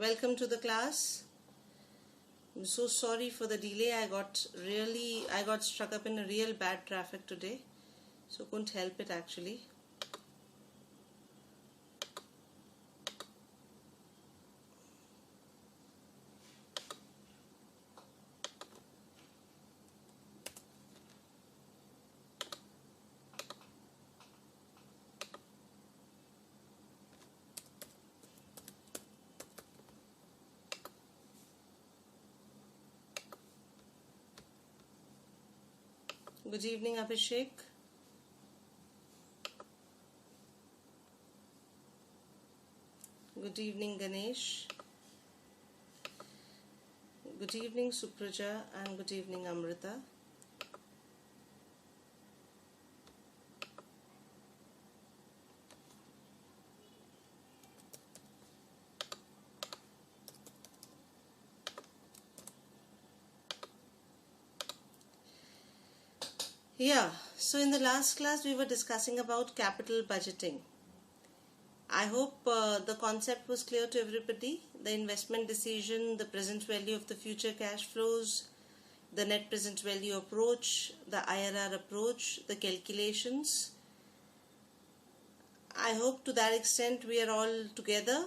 Welcome to the class. I'm so sorry for the delay. I got stuck up in a real bad traffic today, so couldn't help it actually. Good evening, Abhishek. Good evening, Ganesh. Good evening, Supraja, and good evening, Amrita. Yeah, so in the last class we were discussing about capital budgeting. I hope the concept was clear to everybody. The investment decision, the present value of the future cash flows, the net present value approach, the IRR approach, the calculations. I hope to that extent we are all together.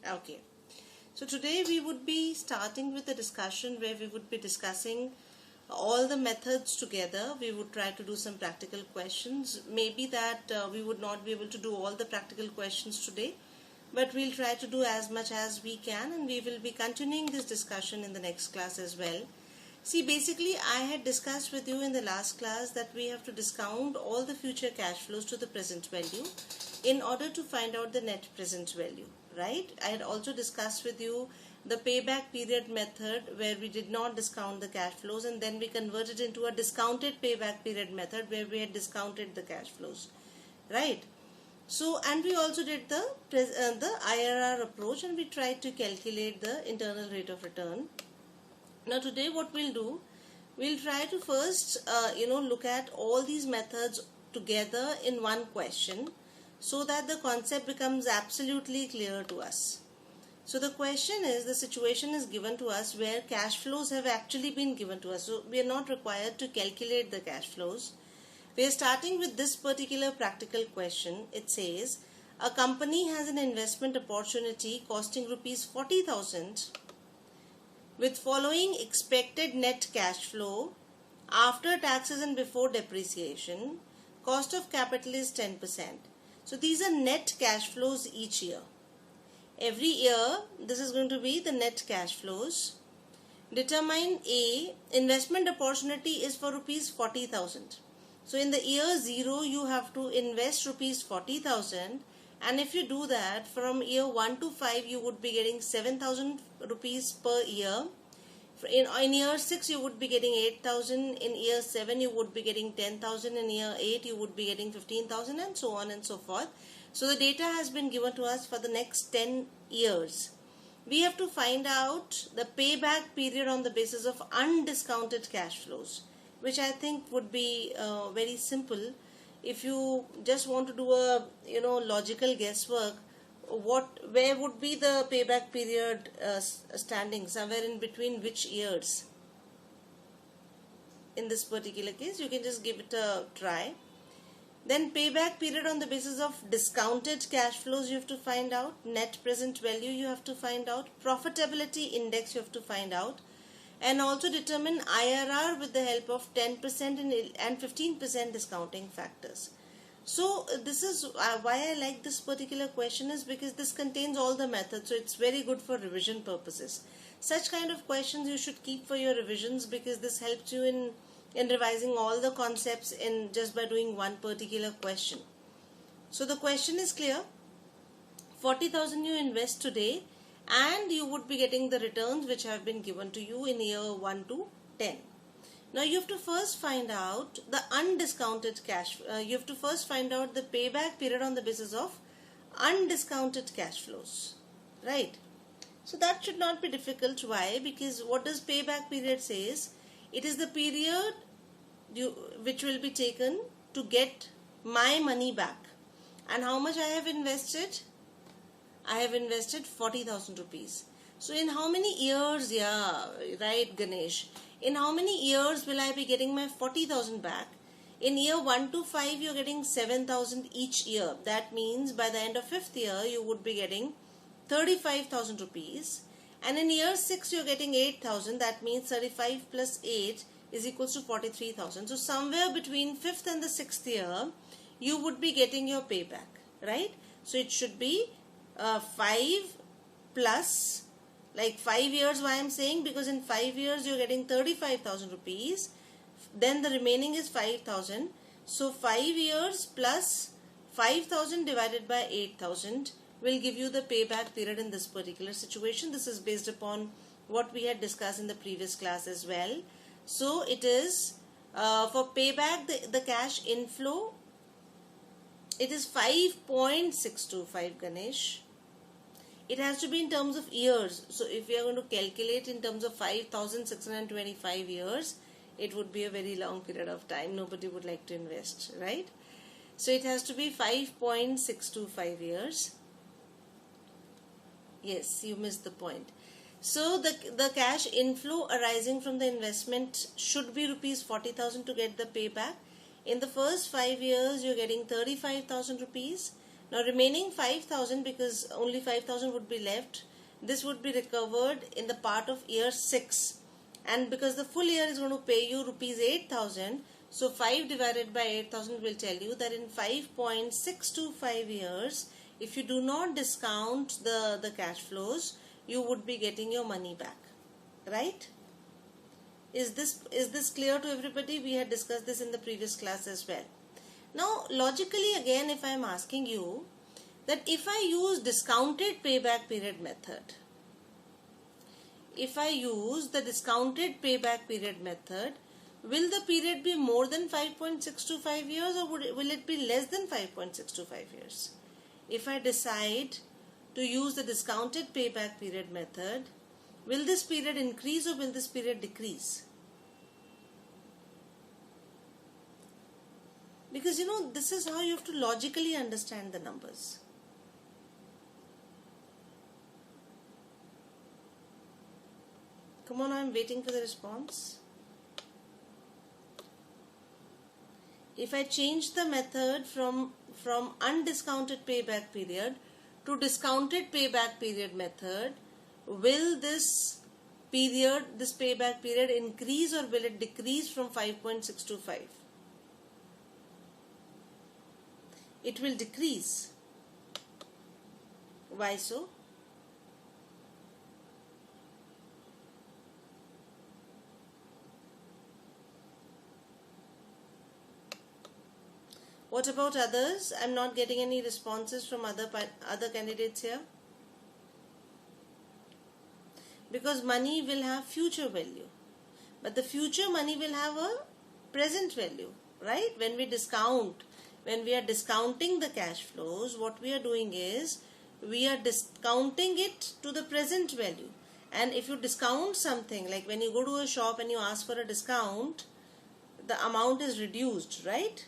Okay. So today we would be starting with a discussion where we would be discussing all the methods together. We would try to do some practical questions. Maybe that we would not be able to do all the practical questions today, but we'll try to do as much as we can, and we will be continuing this discussion in the next class as well. See, basically I had discussed with you in the last class that we have to discount all the future cash flows to the present value in order to find out the net present value, right? I had also discussed with you the payback period method where we did not discount the cash flows, and then we converted into a discounted payback period method where we had discounted the cash flows, right? So, and we also did the IRR approach, and we tried to calculate the internal rate of return. Now today what we'll do, we'll try to first look at all these methods together in one question so that the concept becomes absolutely clear to us. So the question is, the situation is given to us where cash flows have actually been given to us. So we are not required to calculate the cash flows. We are starting with this particular practical question. It says, a company has an investment opportunity costing rupees 40,000 with following expected net cash flow after taxes and before depreciation. Cost of capital is 10%. So these are net cash flows each year. Every year this is going to be the net cash flows. Determine A, investment opportunity is for rupees 40,000. So in the year 0 you have to invest rupees 40,000, and if you do that from year 1 to 5 you would be getting 7,000 rupees per year. In year 6 you would be getting 8,000, in year 7 you would be getting 10,000, in year 8 you would be getting 15,000, and so on and so forth. So the data has been given to us for the next 10 years. We have to find out the payback period on the basis of undiscounted cash flows, which I think would be very simple. If you just want to do a logical guesswork, where would be the payback period standing? Somewhere in between which years? In this particular case, you can just give it a try. Then payback period on the basis of discounted cash flows you have to find out, net present value you have to find out, profitability index you have to find out, and also determine IRR with the help of 10% and 15% discounting factors. So this is why I like this particular question, is because this contains all the methods, so it's very good for revision purposes. Such kind of questions you should keep for your revisions, because this helps you in revising all the concepts in just by doing one particular question. So the question is clear. 40,000 you invest today, and you would be getting the returns which have been given to you in year 1 to 10. Now you have to first find out the undiscounted cash. You have to first find out the payback period on the basis of undiscounted cash flows, right? So that should not be difficult. Why? Because what does payback period says? It is the period which will be taken to get my money back. And how much I have invested? I have invested 40,000 rupees. So in how many years, yeah, right Ganesh, in how many years will I be getting my 40,000 back? In year 1 to 5, you're getting 7,000 each year. That means by the end of 5th year, you would be getting 35,000 rupees. And in year 6, you're getting 8,000. That means 35 plus 8 is equals to 43,000. So somewhere between 5th and the 6th year, you would be getting your payback, right? So it should be 5 plus, like 5 years, why I'm saying, because in 5 years, you're getting 35,000 rupees. Then the remaining is 5,000. So 5 years plus 5,000 divided by 8,000 will give you the payback period in this particular situation. This is based upon what we had discussed in the previous class as well. So it is for payback, the cash inflow, it is 5.625 Ganesh. It has to be in terms of years. So if we are going to calculate in terms of 5,625 years, it would be a very long period of time. Nobody would like to invest, right? So it has to be 5.625 years. Yes, you missed the point. So the cash inflow arising from the investment should be rupees 40,000 to get the payback. In the first 5 years, you're getting 35,000 rupees. Now remaining 5,000, because only 5,000 would be left, this would be recovered in the part of year 6. And because the full year is going to pay you rupees 8,000, so 5 divided by 8,000 will tell you that in 5.625 years, if you do not discount the cash flows, you would be getting your money back, right? Is this clear to everybody? We had discussed this in the previous class as well. Now, logically again, if I am asking you that if I use discounted payback period method, if I use the discounted payback period method, will the period be more than 5.625 years or will it be less than 5.625 years? If I decide to use the discounted payback period method, will this period increase or will this period decrease? Because this is how you have to logically understand the numbers. Come on, I'm waiting for the response. If I change the method from undiscounted payback period to discounted payback period method, will this payback period increase or will it decrease from 5.625? It will decrease. Why so? What about others? I'm not getting any responses from other candidates here. Because money will have future value. But the future money will have a present value, right? When we are discounting the cash flows, what we are doing is we are discounting it to the present value. And if you discount something, like when you go to a shop and you ask for a discount, the amount is reduced, right?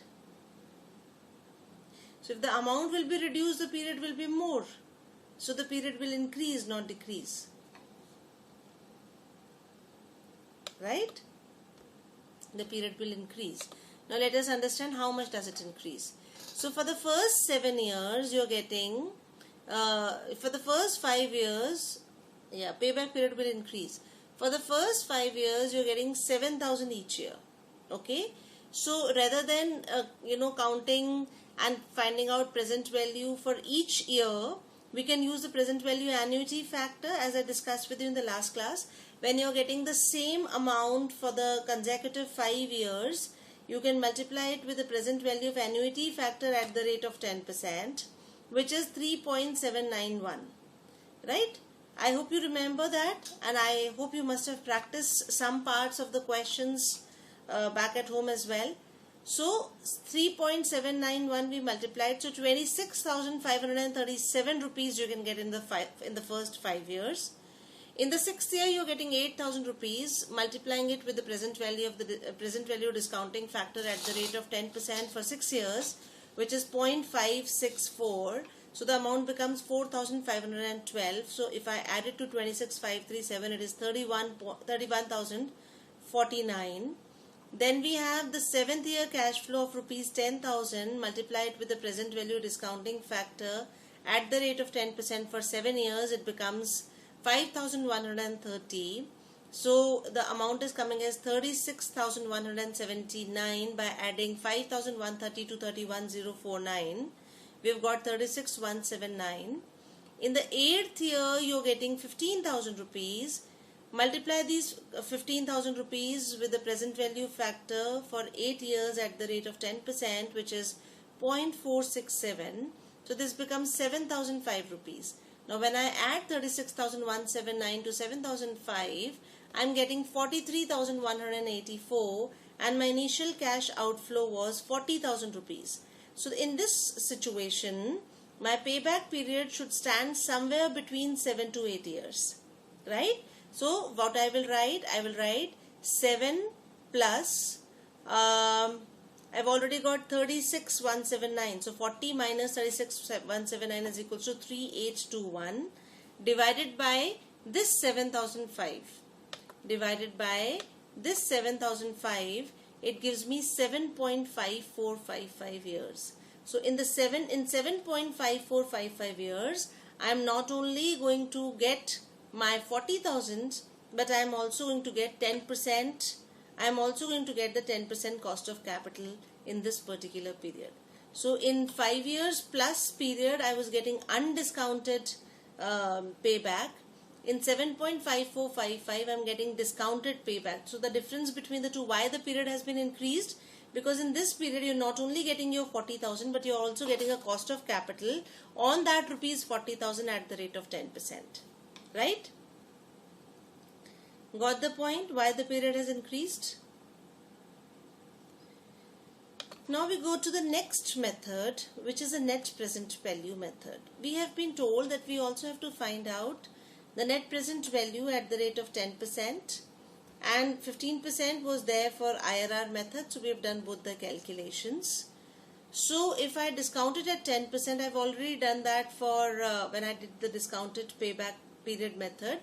So if the amount will be reduced, the period will be more. So the period will increase, not decrease. Right? The period will increase. Now let us understand how much does it increase. So for the first 7 years, you're getting, for the first 5 years, payback period will increase. For the first 5 years, you're getting 7,000 each year. Okay? So rather than, counting and finding out present value for each year, we can use the present value annuity factor as I discussed with you in the last class. When you're getting the same amount for the consecutive 5 years, you can multiply it with the present value of annuity factor at the rate of 10%, which is 3.791. Right? I hope you remember that, and I hope you must have practiced some parts of the questions back at home as well. So 3.791 we multiplied, so 26,537 rupees you can get in the first 5 years. In the 6th year, you're getting 8,000 rupees, multiplying it with the present value of the present value discounting factor at the rate of 10% for 6 years, which is 0.564. So the amount becomes 4,512. So if I add it to 26,537, it is 31,049. Then we have the 7th year cash flow of rupees 10,000 multiplied with the present value discounting factor at the rate of 10% for 7 years. It becomes 5,130. So the amount is coming as 36,179 by adding 5,130 to 31,049. We've got 36,179. In the 8th year, you're getting 15,000 rupees. Multiply these 15,000 rupees with the present value factor for 8 years at the rate of 10%, which is 0.467. So this becomes 7,005 rupees. Now when I add 36,179 to 7,005, I'm getting 43,184, and my initial cash outflow was 40,000 rupees. So in this situation, my payback period should stand somewhere between 7 to 8 years, right? So what I will write 7 plus, I've already got 36,179. So 40 minus 36,179 is equal to 3,821 divided by this 7,005. Divided by this 7,005, it gives me 7.5455 years. So in 7.5455 years, I am not only going to get my 40,000, but I am also going to get 10%. I am also going to get the 10% cost of capital in this particular period. So in 5 years plus period, I was getting undiscounted payback. In 7.5455, I am getting discounted payback. So the difference between the two, why the period has been increased? Because in this period, you're not only getting your 40,000, but you're also getting a cost of capital on that rupees 40,000 at the rate of 10%. Right? Got the point why the period has increased? Now we go to the next method, which is a net present value method. We have been told that we also have to find out the net present value at the rate of 10%, and 15% was there for IRR method, so we have done both the calculations. So if I discount it at 10%, I've already done that for when I did the discounted payback period method.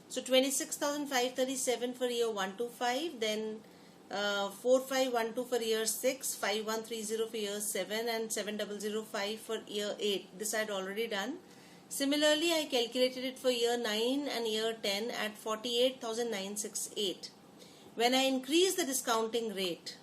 So 26,537 for year 1 to 5, then 4,512 for year 6, 5,130 for year 7, and 7,005 for year 8. This I had already done. Similarly, I calculated it for year 9 and year 10 at 48,968. When I increase the discounting rate,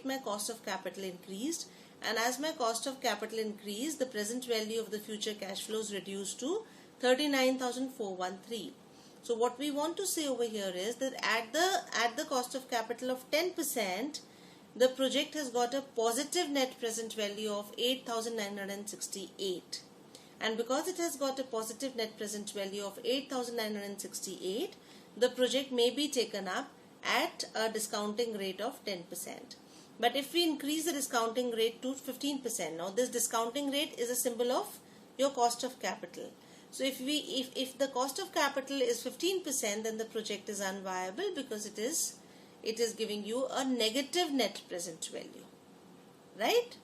my cost of capital increased, and as my cost of capital increased, the present value of the future cash flows reduced to 39,413. So what we want to say over here is that at the cost of capital of 10%, the project has got a positive net present value of 8,968. And because it has got a positive net present value of 8,968, the project may be taken up at a discounting rate of 10%. But if we increase the discounting rate to 15%, now this discounting rate is a symbol of your cost of capital. So if the cost of capital is 15%, then the project is unviable because it is giving you a negative net present value. Right?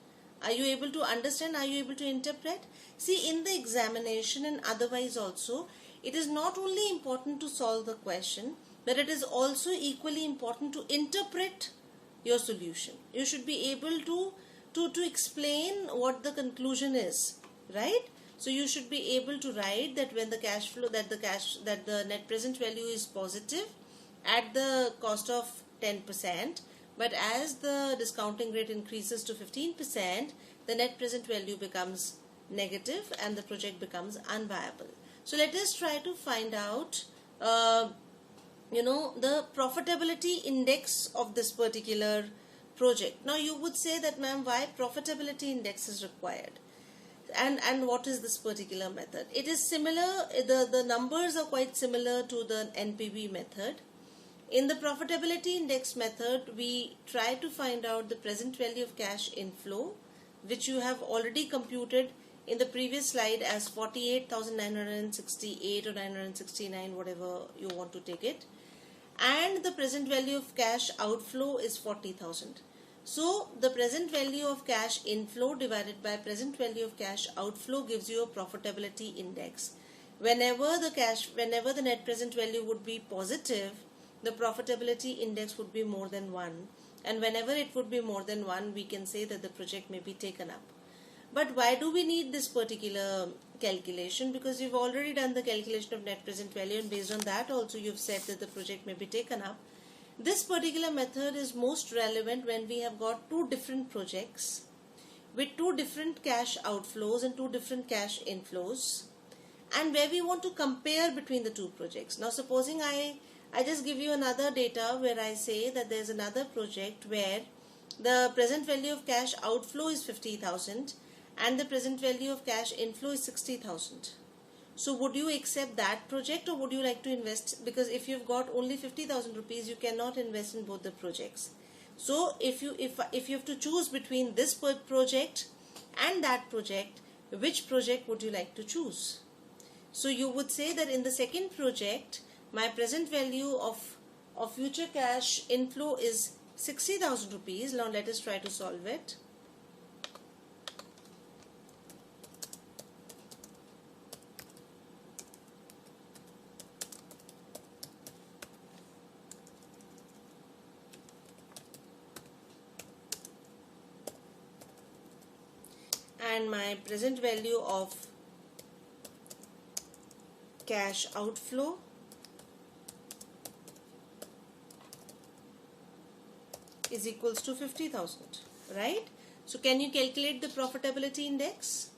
Are you able to understand? Are you able to interpret? See, in the examination and otherwise also, it is not only important to solve the question, but it is also equally important to interpret your solution. You should be able to explain what the conclusion is, right? So you should be able to write that when the cash flow, that the net present value is positive at the cost of 10%, but as the discounting rate increases to 15%, the net present value becomes negative and the project becomes unviable. So let us try to find out the profitability index of this particular project. Now you would say that, ma'am, why profitability index is required? And what is this particular method? It is similar, the numbers are quite similar to the NPV method. In the profitability index method, we try to find out the present value of cash inflow, which you have already computed in the previous slide as 48,968 or 969, whatever you want to take it, and the present value of cash outflow is 40,000. So the present value of cash inflow divided by present value of cash outflow gives you a profitability index. Whenever the net present value would be positive, the profitability index would be more than 1, and whenever it would be more than 1, we can say that the project may be taken up. But why do we need this particular calculation? Because you've already done the calculation of net present value, and based on that also you've said that the project may be taken up. This particular method is most relevant when we have got two different projects with two different cash outflows and two different cash inflows, and where we want to compare between the two projects. Now supposing I just give you another data where I say that there's another project where the present value of cash outflow is 50,000 and the present value of cash inflow is 60,000. So would you accept that project, or would you like to invest? Because if you've got only 50,000 rupees, you cannot invest in both the projects. So if you have to choose between this project and that project, which project would you like to choose? So you would say that in the second project, my present value of future cash inflow is 60,000 rupees. Now let us try to solve it. And my present value of cash outflow is equals to 50,000, right? So can you calculate the profitability index?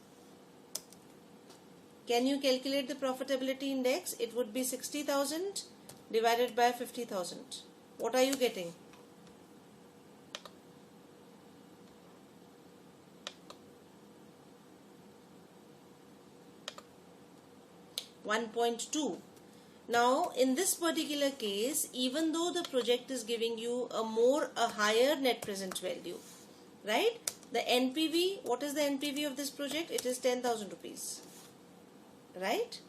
Can you calculate the profitability index? It would be 60,000 divided by 50,000. What are you getting? 1.2. Now in this particular case, even though the project is giving you a higher net present value, right? The NPV, what is the NPV of this project? It is 10,000 rupees, right?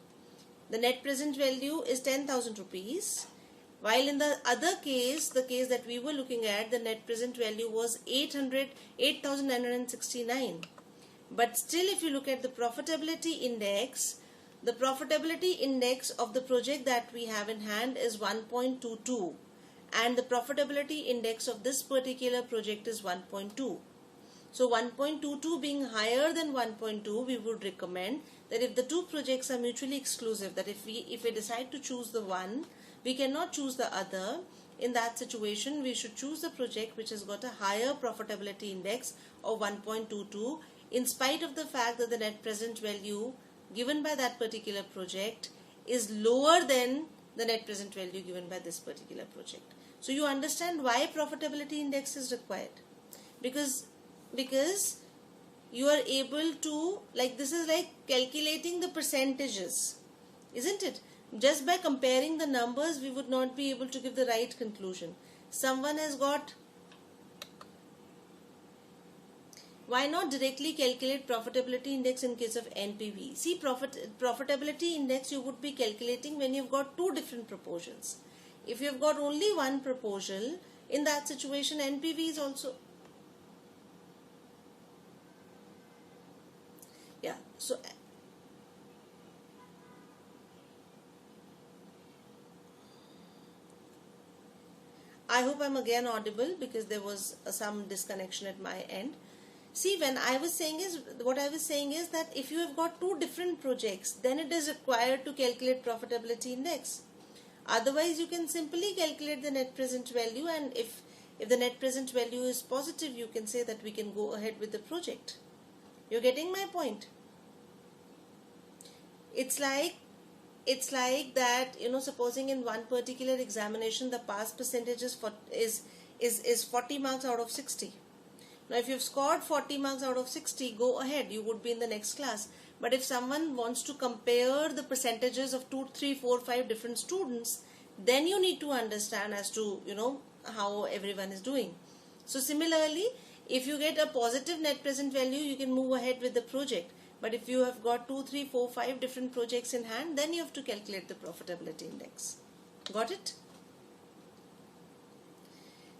The net present value is 10,000 rupees, while in the other case, the case that we were looking at, the net present value was 8,969. But still, if you look at the profitability index, the profitability index of the project that we have in hand is 1.22, and the profitability index of this particular project is 1.2. So 1.22 being higher than 1.2, we would recommend that if the two projects are mutually exclusive, that if we decide to choose the one, we cannot choose the other. In that situation, we should choose the project which has got a higher profitability index of 1.22, in spite of the fact that the net present value given by that particular project is lower than the net present value given by this particular project. So you understand why profitability index is required, because you are able to, like, this is like calculating the percentages, isn't it? Just by comparing the numbers, we would not be able to give the right conclusion. Someone has got, why not directly calculate profitability index in case of NPV? See, profitability index you would be calculating when you've got two different proposals. If you've got only one proposal, in that situation NPV is also, yeah. So I hope I'm again audible, because there was some disconnection at my end. See, what I was saying is that if you have got two different projects, then it is required to calculate profitability index. Otherwise, you can simply calculate the net present value, and if the net present value is positive, you can say that we can go ahead with the project. You're getting my point? It's like that, supposing in one particular examination the pass percentage is 40 marks out of 60. Now if you've scored 40 marks out of 60, go ahead, you would be in the next class. But if someone wants to compare the percentages of 2, 3, 4, 5 different students, then you need to understand as to, how everyone is doing. So similarly, if you get a positive net present value, you can move ahead with the project. But if you have got 2, 3, 4, 5 different projects in hand, then you have to calculate the profitability index. Got it?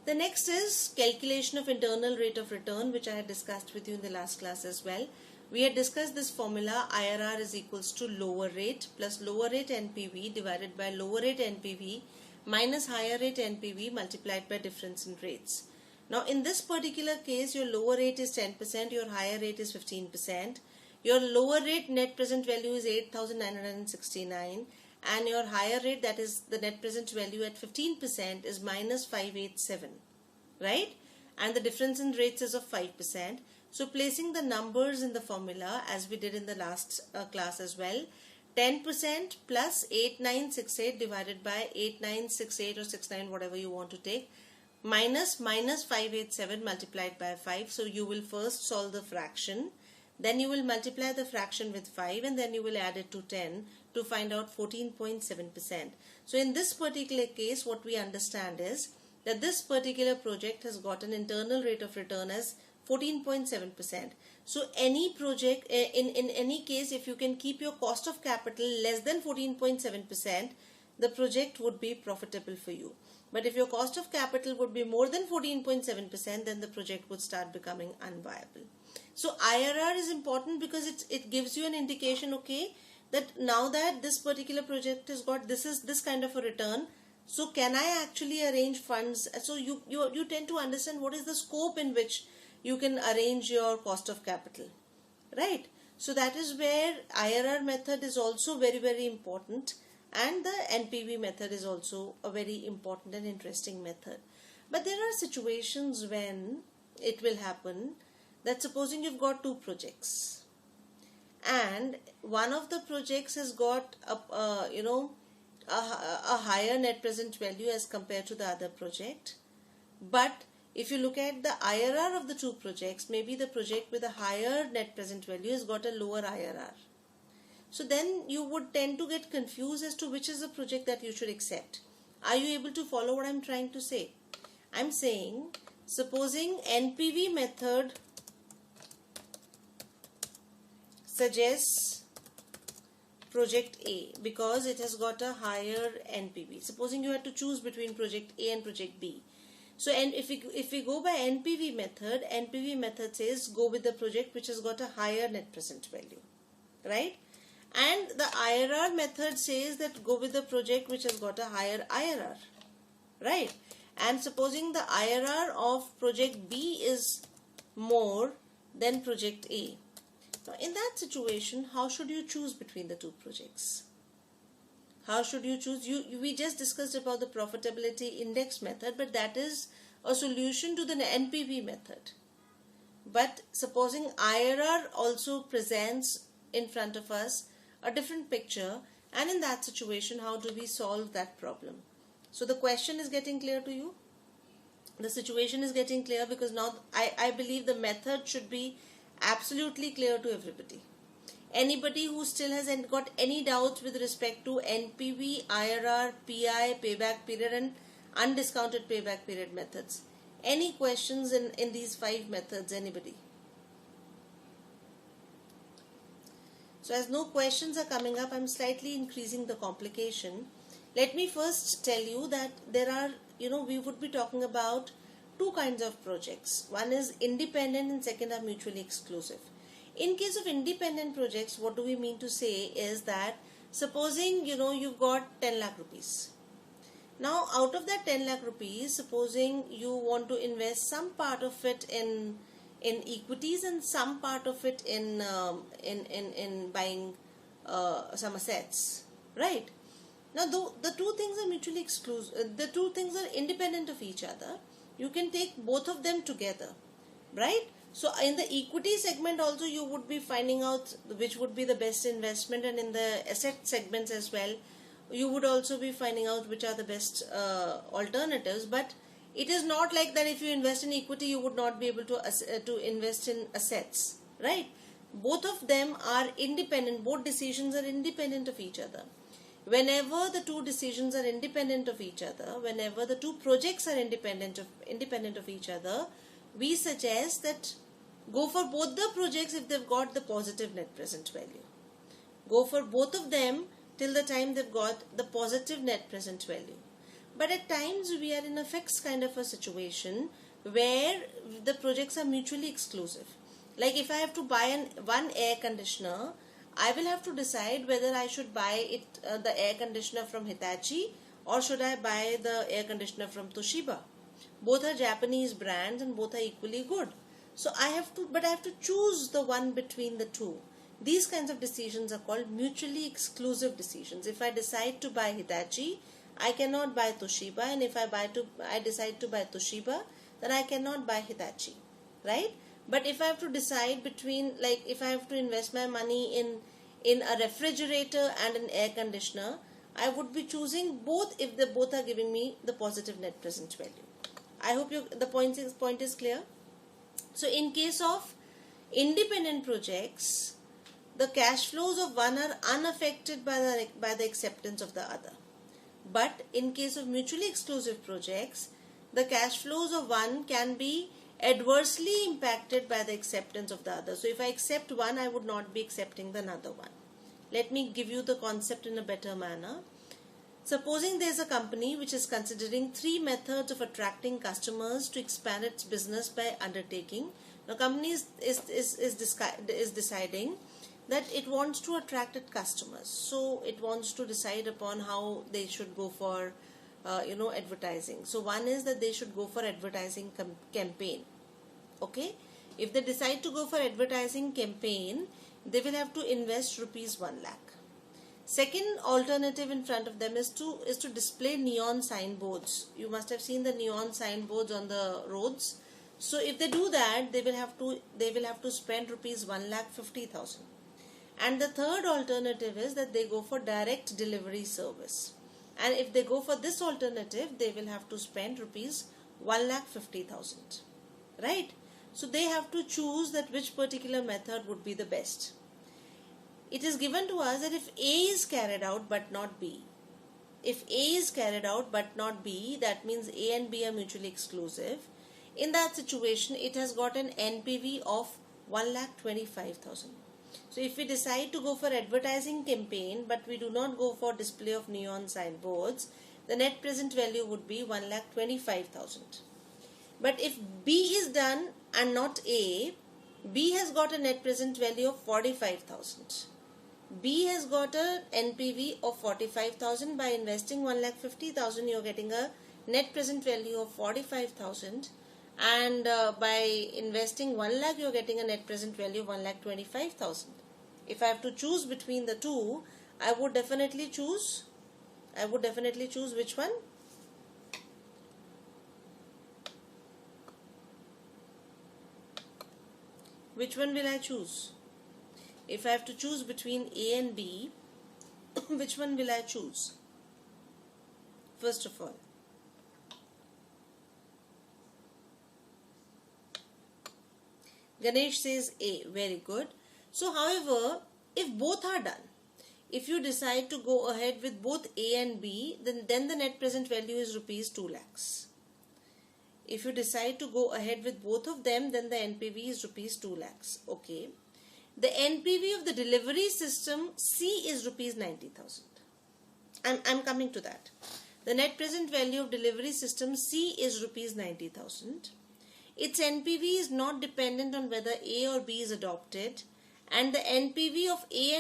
The next is calculation of internal rate of return, which I had discussed with you in the last class as well. We had discussed this formula: IRR is equals to lower rate plus lower rate NPV divided by lower rate NPV minus higher rate NPV multiplied by difference in rates. Now in this particular case, your lower rate is 10%, your higher rate is 15%. Your lower rate net present value is 8,969, and your higher rate, that is the net present value at 15%, is minus 587, right? And the difference in rates is of 5%. So placing the numbers in the formula as we did in the last class as well, 10% plus 8968 divided by 8968 or 69, whatever you want to take, minus 587 multiplied by 5. So you will first solve the fraction, then you will multiply the fraction with 5, and then you will add it to 10 to find out 14.7%. So in this particular case, what we understand is that this particular project has got an internal rate of return as 14.7%. So any project, in any case, if you can keep your cost of capital less than 14.7%, the project would be profitable for you. But if your cost of capital would be more than 14.7%, then the project would start becoming unviable. So IRR is important because it gives you an indication, okay, that now that this particular project has got this kind of a return, so can I actually arrange funds? So you tend to understand what is the scope in which you can arrange your cost of capital, right? So that is where IRR method is also very, very important, and the NPV method is also a very important and interesting method. But there are situations when it will happen that supposing you've got two projects and one of the projects has got a higher net present value as compared to the other project, but if you look at the IRR of the two projects, maybe the project with a higher net present value has got a lower IRR. So then you would tend to get confused as to which is the project that you should accept. Are you able to follow what I'm trying to say? I'm saying, supposing NPV method suggests project A because it has got a higher NPV. Supposing you had to choose between project A and project B. So and if we go by NPV method says go with the project which has got a higher net present value, right? And the IRR method says that go with the project which has got a higher IRR, right? And supposing the IRR of project B is more than project A. Now in that situation, how should you choose between the two projects? How should you choose? We just discussed about the profitability index method, but that is a solution to the NPV method. But supposing IRR also presents in front of us a different picture, and in that situation, how do we solve that problem? So the question is getting clear to you? The situation is getting clear because now I believe the method should be absolutely clear to everybody. Anybody who still hasn't got any doubts with respect to NPV, IRR, PI, payback period and undiscounted payback period methods. Any questions in these 5 methods, anybody? So as no questions are coming up, I'm slightly increasing the complication. Let me first tell you that there are, we would be talking about 2 kinds of projects. One is independent and second are mutually exclusive. In case of independent projects, what do we mean to say is that supposing, you've got 10 lakh rupees. Now, out of that 10 lakh rupees, supposing you want to invest some part of it in equities and some part of it in buying some assets, right? Now, the two things are mutually exclusive. The two things are independent of each other. You can take both of them together, right? So in the equity segment also you would be finding out which would be the best investment, and in the asset segments as well you would also be finding out which are the best alternatives. But it is not like that if you invest in equity you would not be able to invest in assets, right? Both of them are independent. Both decisions are independent of each other. Whenever the two decisions are independent of each other, whenever the two projects are independent of each other, we suggest that Go for both the projects if they've got the positive net present value. Go for both of them till the time they've got the positive net present value. But at times we are in a fixed kind of a situation where the projects are mutually exclusive. Like if I have to buy one air conditioner, I will have to decide whether I should buy the air conditioner from Hitachi or should I buy the air conditioner from Toshiba. Both are Japanese brands and both are equally good. So I have to choose the one between the two. These kinds of decisions are called mutually exclusive decisions. If I decide to buy Hitachi, I cannot buy Toshiba, and if I decide to buy Toshiba, then I cannot buy Hitachi, right? But if I have to decide between, like if I have to invest my money in a refrigerator and an air conditioner, I would be choosing both if they both are giving me the positive net present value. I hope the point is clear. So in case of independent projects, the cash flows of one are unaffected by the acceptance of the other. But in case of mutually exclusive projects, the cash flows of one can be adversely impacted by the acceptance of the other. So if I accept one, I would not be accepting the another one. Let me give you the concept in a better manner. Supposing there is a company which is considering 3 methods of attracting customers to expand its business by undertaking. The company is deciding that it wants to attract its customers. So it wants to decide upon how they should go for advertising. So one is that they should go for advertising campaign. Okay, if they decide to go for advertising campaign, they will have to invest rupees 1 lakh. Second alternative in front of them is to display neon signboards. You must have seen the neon signboards on the roads. So if they do that, they will have to spend rupees 1,50,000. And the third alternative is that they go for direct delivery service. And if they go for this alternative, they will have to spend rupees 1,50,000. Right? So they have to choose that which particular method would be the best. It is given to us that if A is carried out but not B. If A is carried out but not B, that means A and B are mutually exclusive. In that situation, it has got an NPV of 1,25,000. So if we decide to go for advertising campaign but we do not go for display of neon signboards, the net present value would be 1,25,000. But if B is done and not A, B has got a net present value of 45,000. B has got a NPV of 45,000. By investing 1,50,000, you are getting a net present value of 45,000. And by investing 1 lakh, you are getting a net present value of 1,25,000. If I have to choose between the two, I would definitely choose which one? Which one will I choose? If I have to choose between A and B, which one will I choose? First of all, Ganesh says A. Very good. So, however, if both are done, if you decide to go ahead with both A and B, then the net present value is rupees 2 lakhs. If you decide to go ahead with both of them, then the NPV is rupees 2 lakhs. Okay. The NPV of the delivery system C is rupees 90,000. I'm coming to that. The net present value of delivery system C is rupees 90,000. Its NPV is not dependent on whether A or B is adopted, and the NPV of A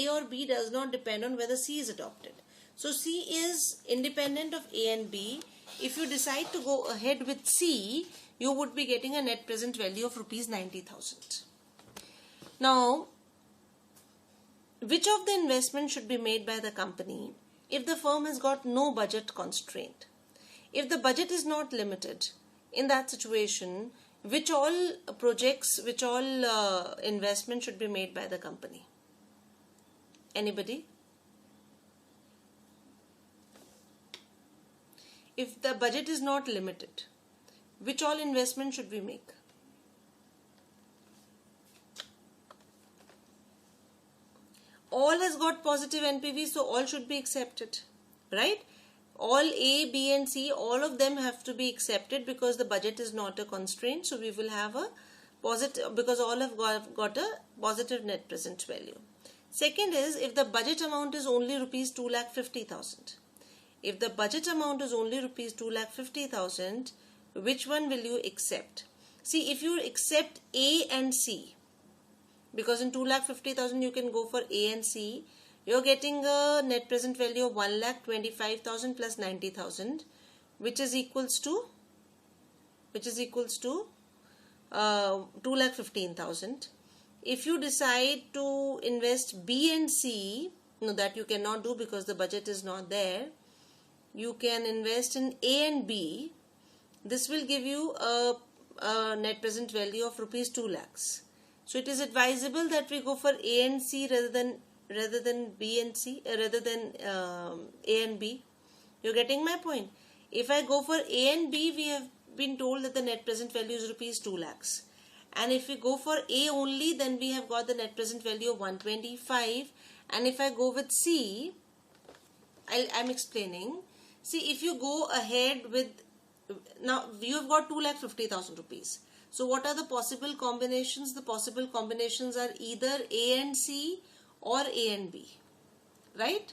or B does not depend on whether C is adopted. So C is independent of A and B. If you decide to go ahead with C, you would be getting a net present value of rupees 90,000. Now, which of the investment should be made by the company if the firm has got no budget constraint? If the budget is not limited, in that situation, which all investment should be made by the company? Anybody? If the budget is not limited, which all investment should we make? All has got positive NPV, so all should be accepted, right? All A, B and C, all of them have to be accepted because the budget is not a constraint. So we will have a positive, because all have got a positive net present value. Second is, if the budget amount is only rupees 2,50,000. If the budget amount is only rupees 2,50,000, which one will you accept? See, if you accept A and C, because in 2,50,000 you can go for A and C, you're getting a net present value of 1,25,000 plus 90,000, which is equals to 2,15,000. If you decide to invest B and C, no, that you cannot do because the budget is not there. You can invest in A and B. This will give you a net present value of rupees 2 lakhs. So it is advisable that we go for A and C rather than B and C, rather than A and B. You're getting my point? If I go for A and B, we have been told that the net present value is rupees 2 lakhs. And if we go for A only, then we have got the net present value of 125. And if I go with C, I'm explaining. See, if you go ahead with, now you have got 2,50,000 rupees. So what are the possible combinations? The possible combinations are either A and C or A and B, right?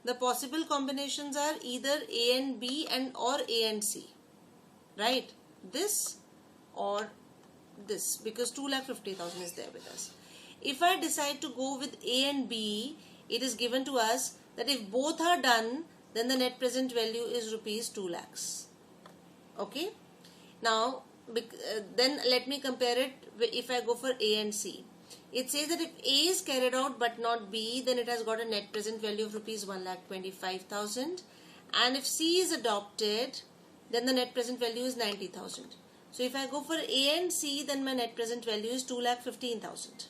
The possible combinations are either A and B or A and C, right? This or this, because 2,50,000 is there with us. If I decide to go with A and B, it is given to us that if both are done, then the net present value is rupees 2 lakhs. Okay? Now, then let me compare it if I go for A and C. It says that if A is carried out but not B, then it has got a net present value of rupees 1,25,000. And if C is adopted, then the net present value is 90,000. So if I go for A and C, then my net present value is 2,15,000.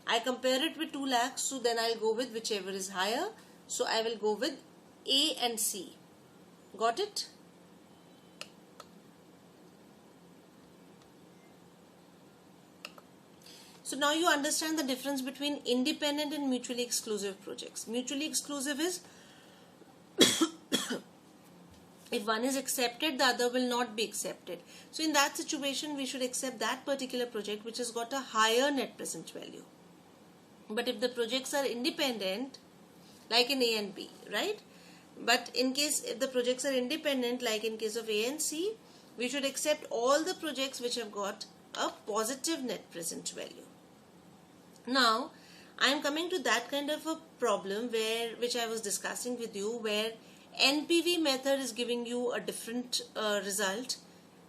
I compare it with 2 lakhs, so then I'll go with whichever is higher. So I will go with A and C. Got it? So now you understand the difference between independent and mutually exclusive projects. Mutually exclusive is if one is accepted, the other will not be accepted. So in that situation, we should accept that particular project which has got a higher net present value. But if the projects are independent, like in A and B, right? But in case if the projects are independent, like in case of A and C, we should accept all the projects which have got a positive net present value. Now, I am coming to that kind of a problem which I was discussing with you, where NPV method is giving you a different result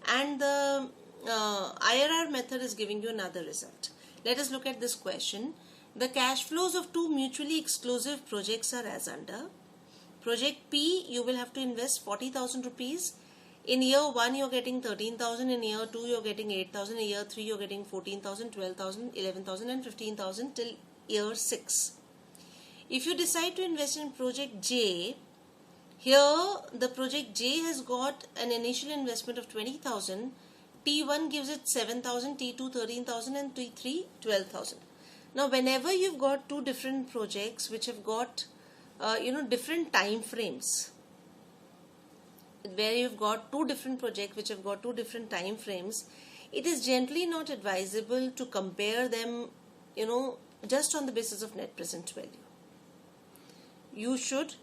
and the IRR method is giving you another result. Let us look at this question. The cash flows of two mutually exclusive projects are as under. Project P, you will have to invest 40,000 rupees. In year 1, you are getting 13,000. In year 2, you are getting 8,000. In year 3, you are getting 14,000, 12,000, 11,000 and 15,000 till year 6. If you decide to invest in project J, here the project J has got an initial investment of 20,000. T1 gives it 7,000, T2 13,000 and T3 12,000. Now whenever you've got two different projects which have got different time frames, where you've got two different projects which have got two different time frames, it is generally not advisable to compare them, just on the basis of net present value. You should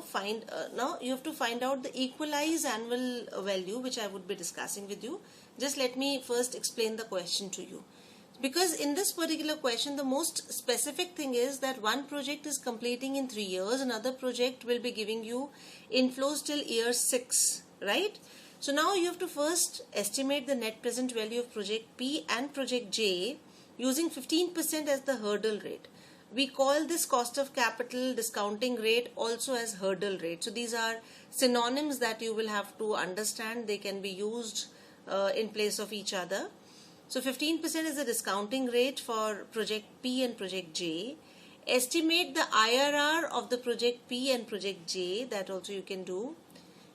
find, now you have to find out the equalized annual value, which I would be discussing with you. Just let me first explain the question to you. Because in this particular question, the most specific thing is that one project is completing in 3 years, another project will be giving you inflows till year 6, right? So now you have to first estimate the net present value of project P and project J using 15% as the hurdle rate. We call this cost of capital, discounting rate also as hurdle rate. So these are synonyms that you will have to understand. They can be used in place of each other. So 15% is the discounting rate for project P and project J. Estimate the IRR of the project P and project J. That also you can do.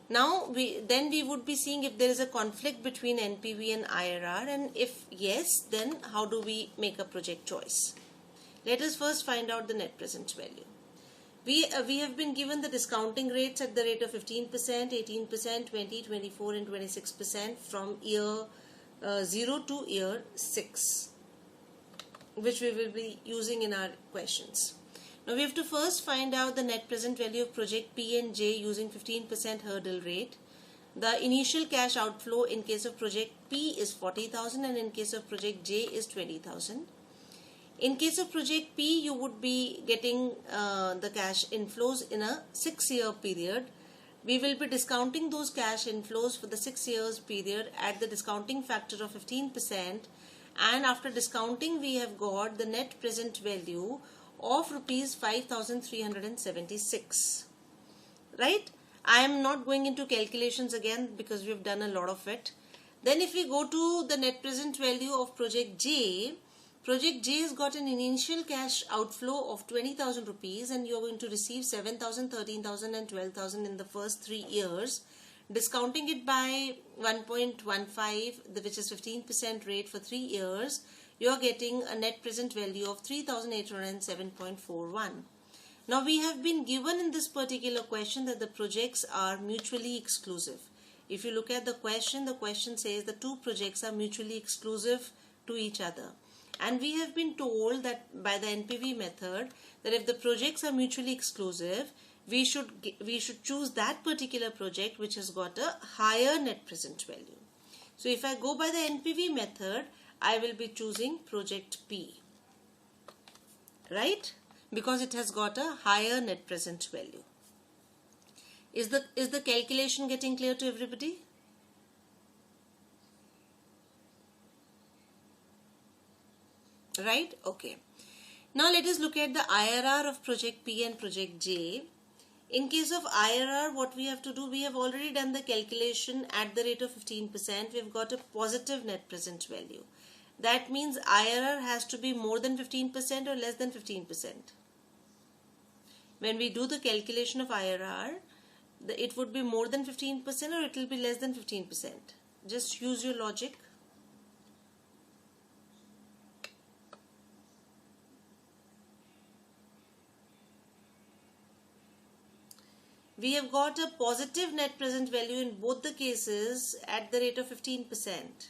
Now we would be seeing if there is a conflict between NPV and IRR, and if yes, then how do we make a project choice? Let us first find out the net present value. We have been given the discounting rates at the rate of 15%, 18%, 20, 24 and 26% from year 0 to year 6, which we will be using in our questions. Now we have to first find out the net present value of project P and J using 15% hurdle rate. The initial cash outflow in case of project P is 40,000 and in case of project J is 20,000. In case of project P, you would be getting the cash inflows in a 6-year period. We will be discounting those cash inflows for the 6 years period at the discounting factor of 15%, and after discounting we have got the net present value of rupees 5,376. Right? I am not going into calculations again because we have done a lot of it. Then if we go to the net present value of project J has got an initial cash outflow of 20,000 rupees and you are going to receive 7,000, 13,000 and 12,000 in the first 3 years. Discounting it by 1.15, which is 15% rate for 3 years, you are getting a net present value of 3,807.41. Now we have been given in this particular question that the projects are mutually exclusive. If you look at the question says the two projects are mutually exclusive to each other. And we have been told that by the NPV method that if the projects are mutually exclusive, we should choose that particular project which has got a higher net present value. So if I go by the NPV method, I will be choosing project P, right? Because it has got a higher net present value. Is the calculation getting clear to everybody? Right? Okay. Now let us look at the IRR of project P and project J. In case of IRR, what we have to do, we have already done the calculation at the rate of 15%. We have got a positive net present value. That means IRR has to be more than 15% or less than 15%. When we do the calculation of IRR, it would be more than 15% or it will be less than 15%. Just use your logic. We have got a positive net present value in both the cases at the rate of 15%.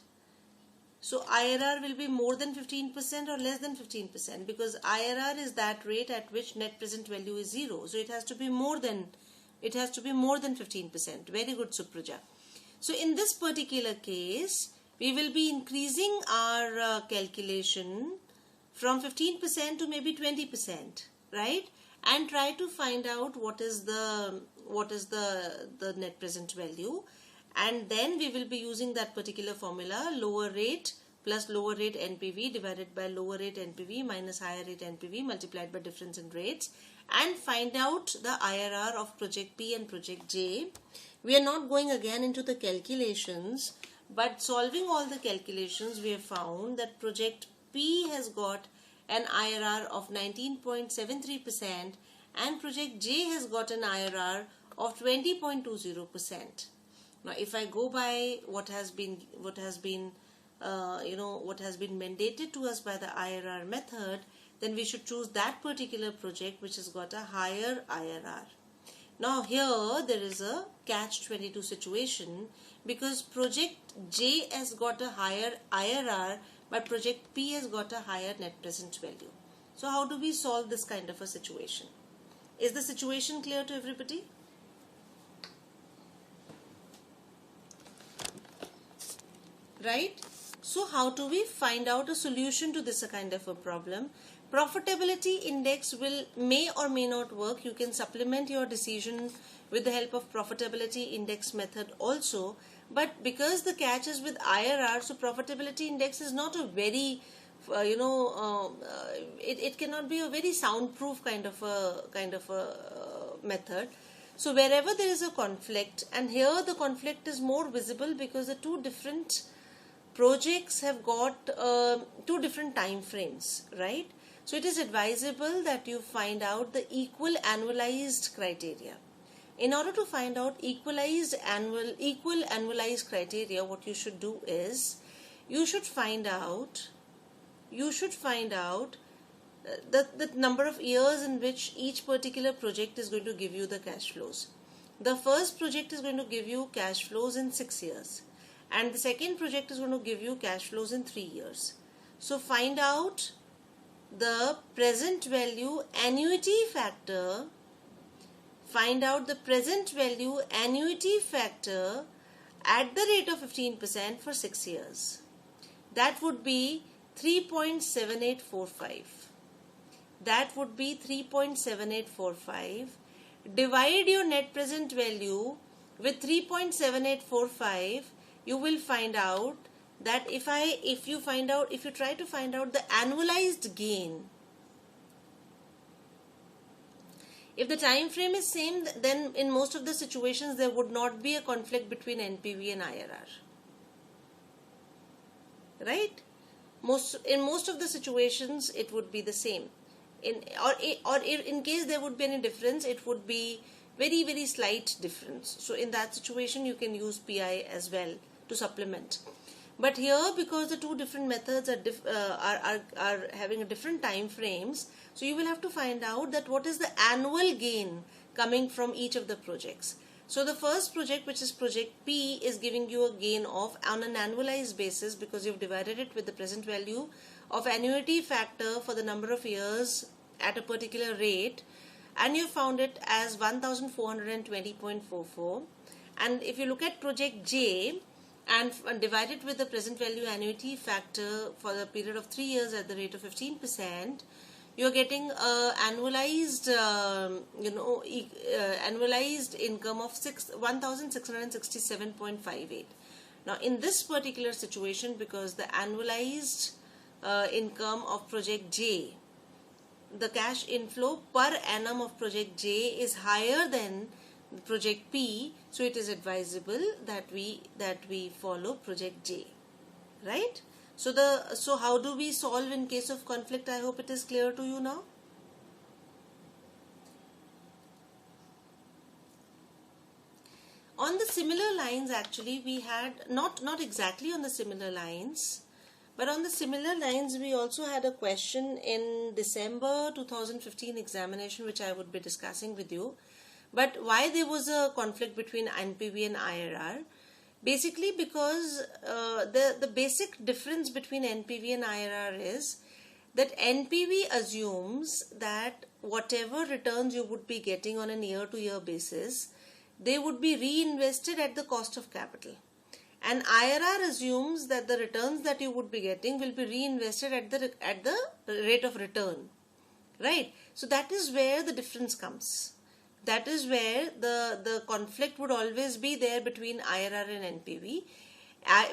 So IRR will be more than 15% or less than 15% because IRR is that rate at which net present value is 0. So it has to be more than 15%. Very good, Supraja. So in this particular case, we will be increasing our calculation from 15% to maybe 20%, right? And try to find out what is the net present value, and then we will be using that particular formula, lower rate plus lower rate NPV divided by lower rate NPV minus higher rate NPV multiplied by difference in rates, and find out the IRR of project P and project J. We are not going again into the calculations, but solving all the calculations we have found that project P has got an IRR of 19.73% and project J has got an IRR of 20.20%. Now if I go by what has been mandated to us by the IRR method, then we should choose that particular project which has got a higher IRR. Now here there is a catch-22 situation because project J has got a higher IRR but project P has got a higher net present value. So how do we solve this kind of a situation? Is the situation clear to everybody? Right? So how do we find out a solution to this kind of a problem? Profitability index may or may not work. You can supplement your decision with the help of profitability index method also. But because the catch is with IRR, so profitability index is not a very, it cannot be a very soundproof kind of a method. So wherever there is a conflict, and here the conflict is more visible because the two different projects have got two different time frames, right? So it is advisable that you find out the equal annualized criteria. In order to find out equal annualized criteria, what you should do is you should find out the number of years in which each particular project is going to give you the cash flows. The first project is going to give you cash flows in 6 years, and the second project is going to give you cash flows in 3 years. So find out the present value annuity factor. Find out the present value annuity factor at the rate of 15% for 6 years. That would be 3.7845. That would be 3.7845. Divide your net present value with 3.7845. You will find out that if you try to find out the annualized gain, if the time frame is same, then in most of the situations there would not be a conflict between NPV and IRR. Right? In most of the situations it would be the same. In case there would be any difference, it would be very, very slight difference. So in that situation you can use PI as well to supplement. But here, because the two different methods are having a different time frames, so you will have to find out that what is the annual gain coming from each of the projects. So the first project, which is project P, is giving you a gain of on an annualized basis, because you've divided it with the present value of annuity factor for the number of years at a particular rate, and you found it as 1420.44. And if you look at project J and divide it with the present value annuity factor for the period of 3 years at the rate of 15%, you're getting annualized annualized income of 1667.58. Now in this particular situation, because the annualized income of project J, the cash inflow per annum of project J is higher than project P, so it is advisable that we follow project J, right? So how do we solve in case of conflict? I hope it is clear to you now. On the similar lines, actually, we had not exactly on the similar lines, but on the similar lines we also had a question in December 2015 examination, which I would be discussing with you. But why there was a conflict between NPV and IRR? Basically because the basic difference between NPV and IRR is that NPV assumes that whatever returns you would be getting on a year-to-year basis, they would be reinvested at the cost of capital. And IRR assumes that the returns that you would be getting will be reinvested at the rate of return, right? So that is where the difference comes. That is where the conflict would always be there between IRR and NPV,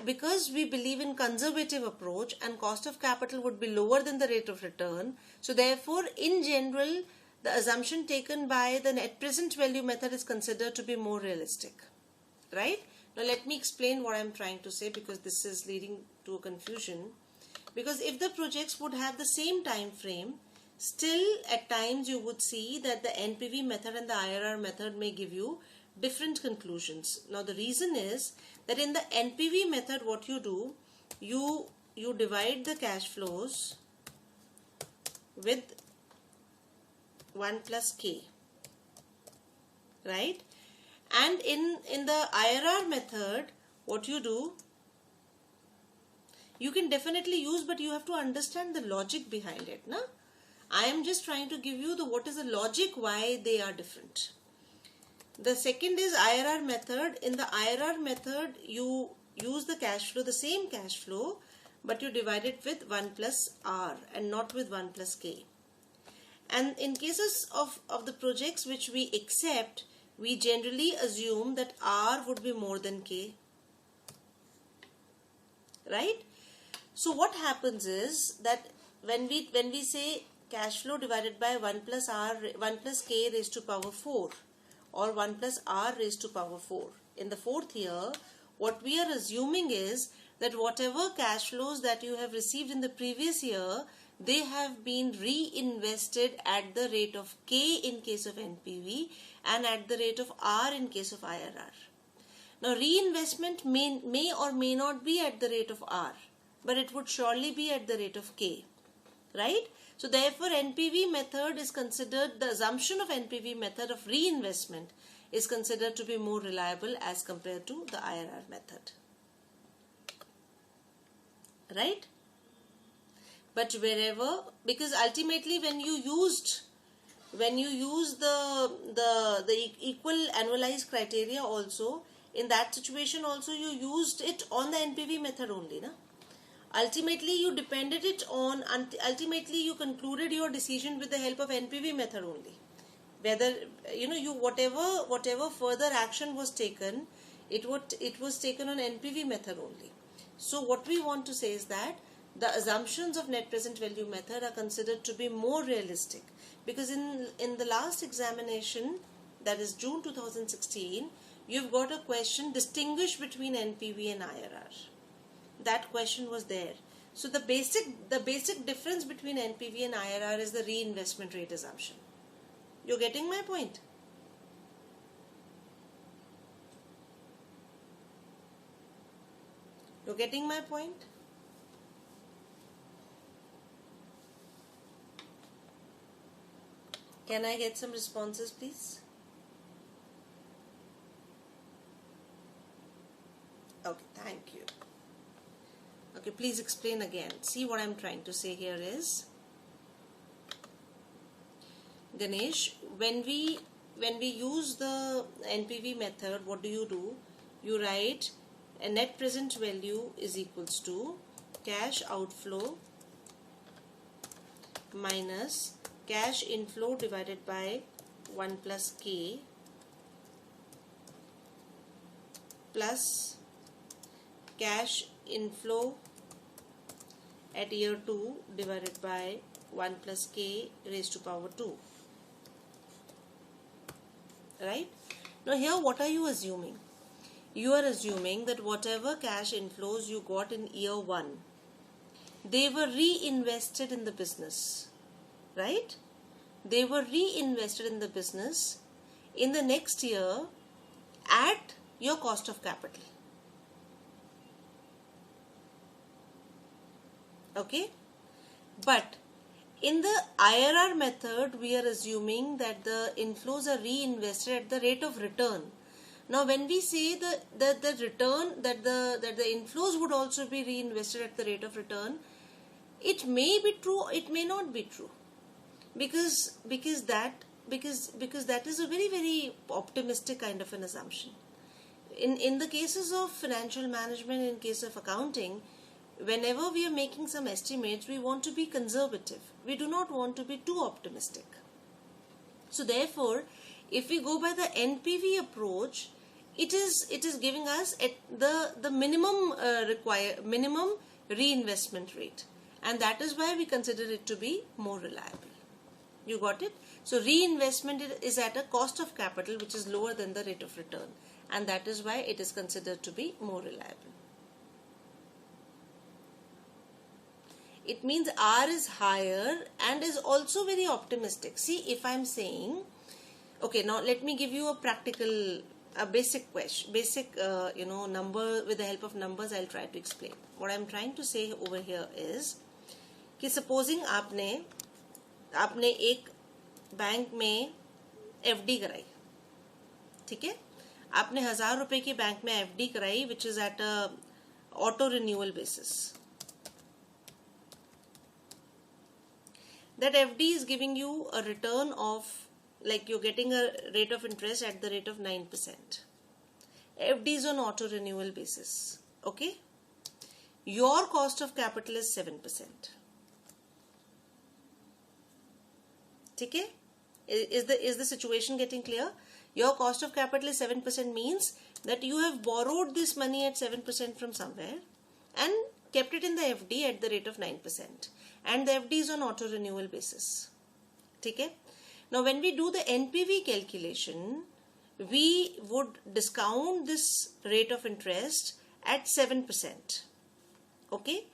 because we believe in conservative approach and cost of capital would be lower than the rate of return. So therefore, in general, the assumption taken by the net present value method is considered to be more realistic, right? Now let me explain what I am trying to say, because this is leading to a confusion. Because if the projects would have the same time frame, still at times you would see that the NPV method and the IRR method may give you different conclusions. Now the reason is that in the NPV method, what you do, you divide the cash flows with 1 plus K, right? And in the IRR method, what you do, you can definitely use, but you have to understand the logic behind it, na? I am just trying to give you what is the logic why they are different. The second is IRR method. In the IRR method, you use the cash flow, the same cash flow, but you divide it with 1 plus R and not with 1 plus K. And in cases of the projects which we accept, we generally assume that R would be more than K, right? So what happens is that when we say cash flow divided by 1 plus K raised to power 4 or 1 plus R raised to power 4, in the fourth year, what we are assuming is that whatever cash flows that you have received in the previous year, they have been reinvested at the rate of K in case of NPV and at the rate of R in case of IRR. Now reinvestment may or may not be at the rate of R, but it would surely be at the rate of K, right? So therefore NPV method is considered, the assumption of NPV method of reinvestment is considered to be more reliable as compared to the IRR method, right? But wherever, because ultimately when you use the equal annualized criteria also, in that situation also you used it on the NPV method only, na? Ultimately you depended it on, ultimately you concluded your decision with the help of NPV method only. Whether, you whatever further action was taken, it was taken on NPV method only. So what we want to say is that the assumptions of net present value method are considered to be more realistic, because in the last examination, that is June 2016, you've got a question, distinguish between NPV and IRR. That question was there. So the basic difference between NPV and IRR is the reinvestment rate assumption. You're getting my point? You're getting my point? Can I get some responses, please? Okay, thank you. Okay, please explain again. See, what I'm trying to say here is, Ganesh, when we use the NPV method, what do? You write a net present value is equals to cash outflow minus cash inflow divided by 1 plus K plus cash inflow at year 2 divided by 1 plus K raised to power 2. Right? Now here what are you assuming? You are assuming that whatever cash inflows you got in year 1, they were reinvested in the business. Right? They were reinvested in the business in the next year at your cost of capital. Okay? But in the IRR method, we are assuming that the inflows are reinvested at the rate of return. Now, when we say the return, that the inflows would also be reinvested at the rate of return, it may be true, it may not be true, because that is a very, very optimistic kind of an assumption. In the cases of financial management, in case of accounting, whenever we are making some estimates, we want to be conservative. We do not want to be too optimistic. So therefore, if we go by the NPV approach, it is giving us at the minimum minimum reinvestment rate, and that is why we consider it to be more reliable. You got it? So reinvestment is at a cost of capital which is lower than the rate of return, and that is why it is considered to be more reliable. It means R is higher and is also very optimistic. See, if I'm saying, okay, now let me give you a practical, a basic question, number, with the help of numbers I'll try to explain. What I'm trying to say over here is कि supposing आपने एक bank में FD कराई, ठीक है? आपने 1000 रुपए की बैंक में FD कराई, which is at a auto renewal basis. That FD is giving you a return of, like, you're getting a rate of interest at the rate of 9%. FD is on auto renewal basis. Okay? Your cost of capital is 7%. Okay? Is the situation getting clear? Your cost of capital is 7% means that you have borrowed this money at 7% from somewhere and kept it in the FD at the rate of 9%. And the FD is on auto renewal basis. Okay? Now when we do the NPV calculation, we would discount this rate of interest at 7%. Okay?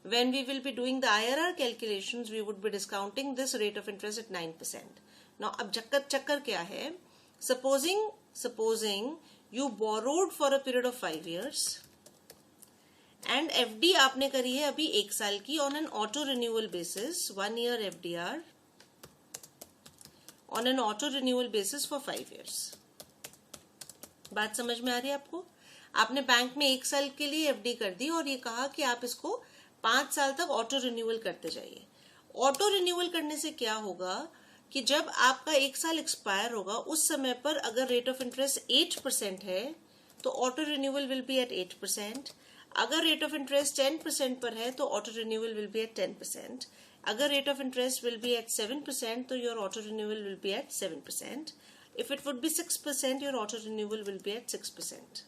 When we will be doing the IRR calculations, we would be discounting this rate of interest at 9%. Now, ab chakkar kya hai? Supposing you borrowed for a period of 5 years and FD आपने करी है अभी 1 साल की on an auto renewal basis, 1 year FDR on an auto renewal basis for 5 years। बात समझ में आ रही है आपको? आपने बैंक में 1 साल के लिए एफडी कर दी और ये कहा कि आप इसको 5 साल तक ऑटो रिन्यूअल करते जाइए। ऑटो रिन्यूअल करने से क्या होगा कि जब आपका 1 साल एक्सपायर होगा उस समय पर अगर रेट ऑफ इंटरेस्ट 8% है तो auto renewal will be at 8%। अगर रेट ऑफ इंटरेस्ट 10% पर है तो auto renewal will be at 10%। अगर rate of interest will be at 7% तो your auto renewal will be at 7%। If it would be 6%, your auto renewal will be at 6%.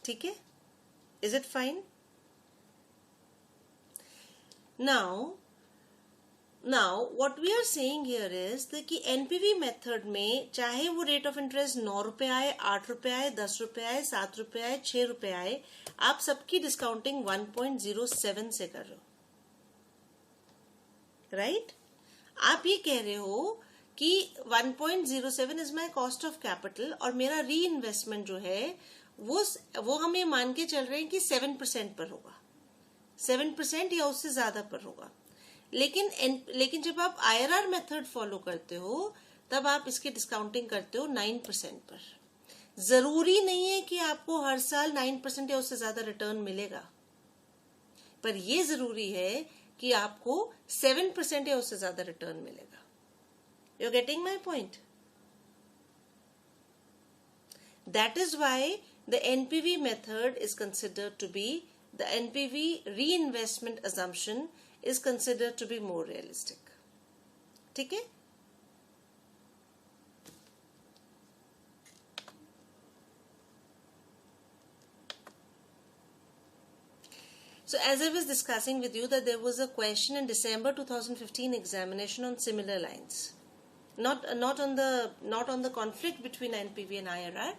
ठीक है? Is it fine? Now, what we are saying here is that कि NPV method में चाहे वो rate of interest 9 रुपए आए, 8 रुपए आए, 10 रुपए आए, 7 रुपए आए, 6 रुपए आए, आप सबकी डिस्काउंटिंग 1.07 से कर रहे हो, राइट? आप ये कह रहे हो कि 1.07 is my cost of capital और मेरा री इन्वेस्टमेंट जो है वो हम ये मान के चल रहे हैं कि 7% पर होगा, 7% या उससे ज्यादा पर होगा। लेकिन जब आप IRR मेथड फॉलो करते हो तब आप इसकी डिस्काउंटिंग करते हो 9% पर। जरूरी नहीं है कि आपको हर साल 9% या उससे ज्यादा रिटर्न मिलेगा, पर यह जरूरी है कि आपको 7% या उससे ज्यादा रिटर्न मिलेगा। You're getting my point? That is why the NPV method is considered to be, the NPV reinvestment assumption is considered to be more realistic. ठीक है? So as I was discussing with you that there was a question in December 2015 examination on similar lines. Not on the conflict between NPV and IRR,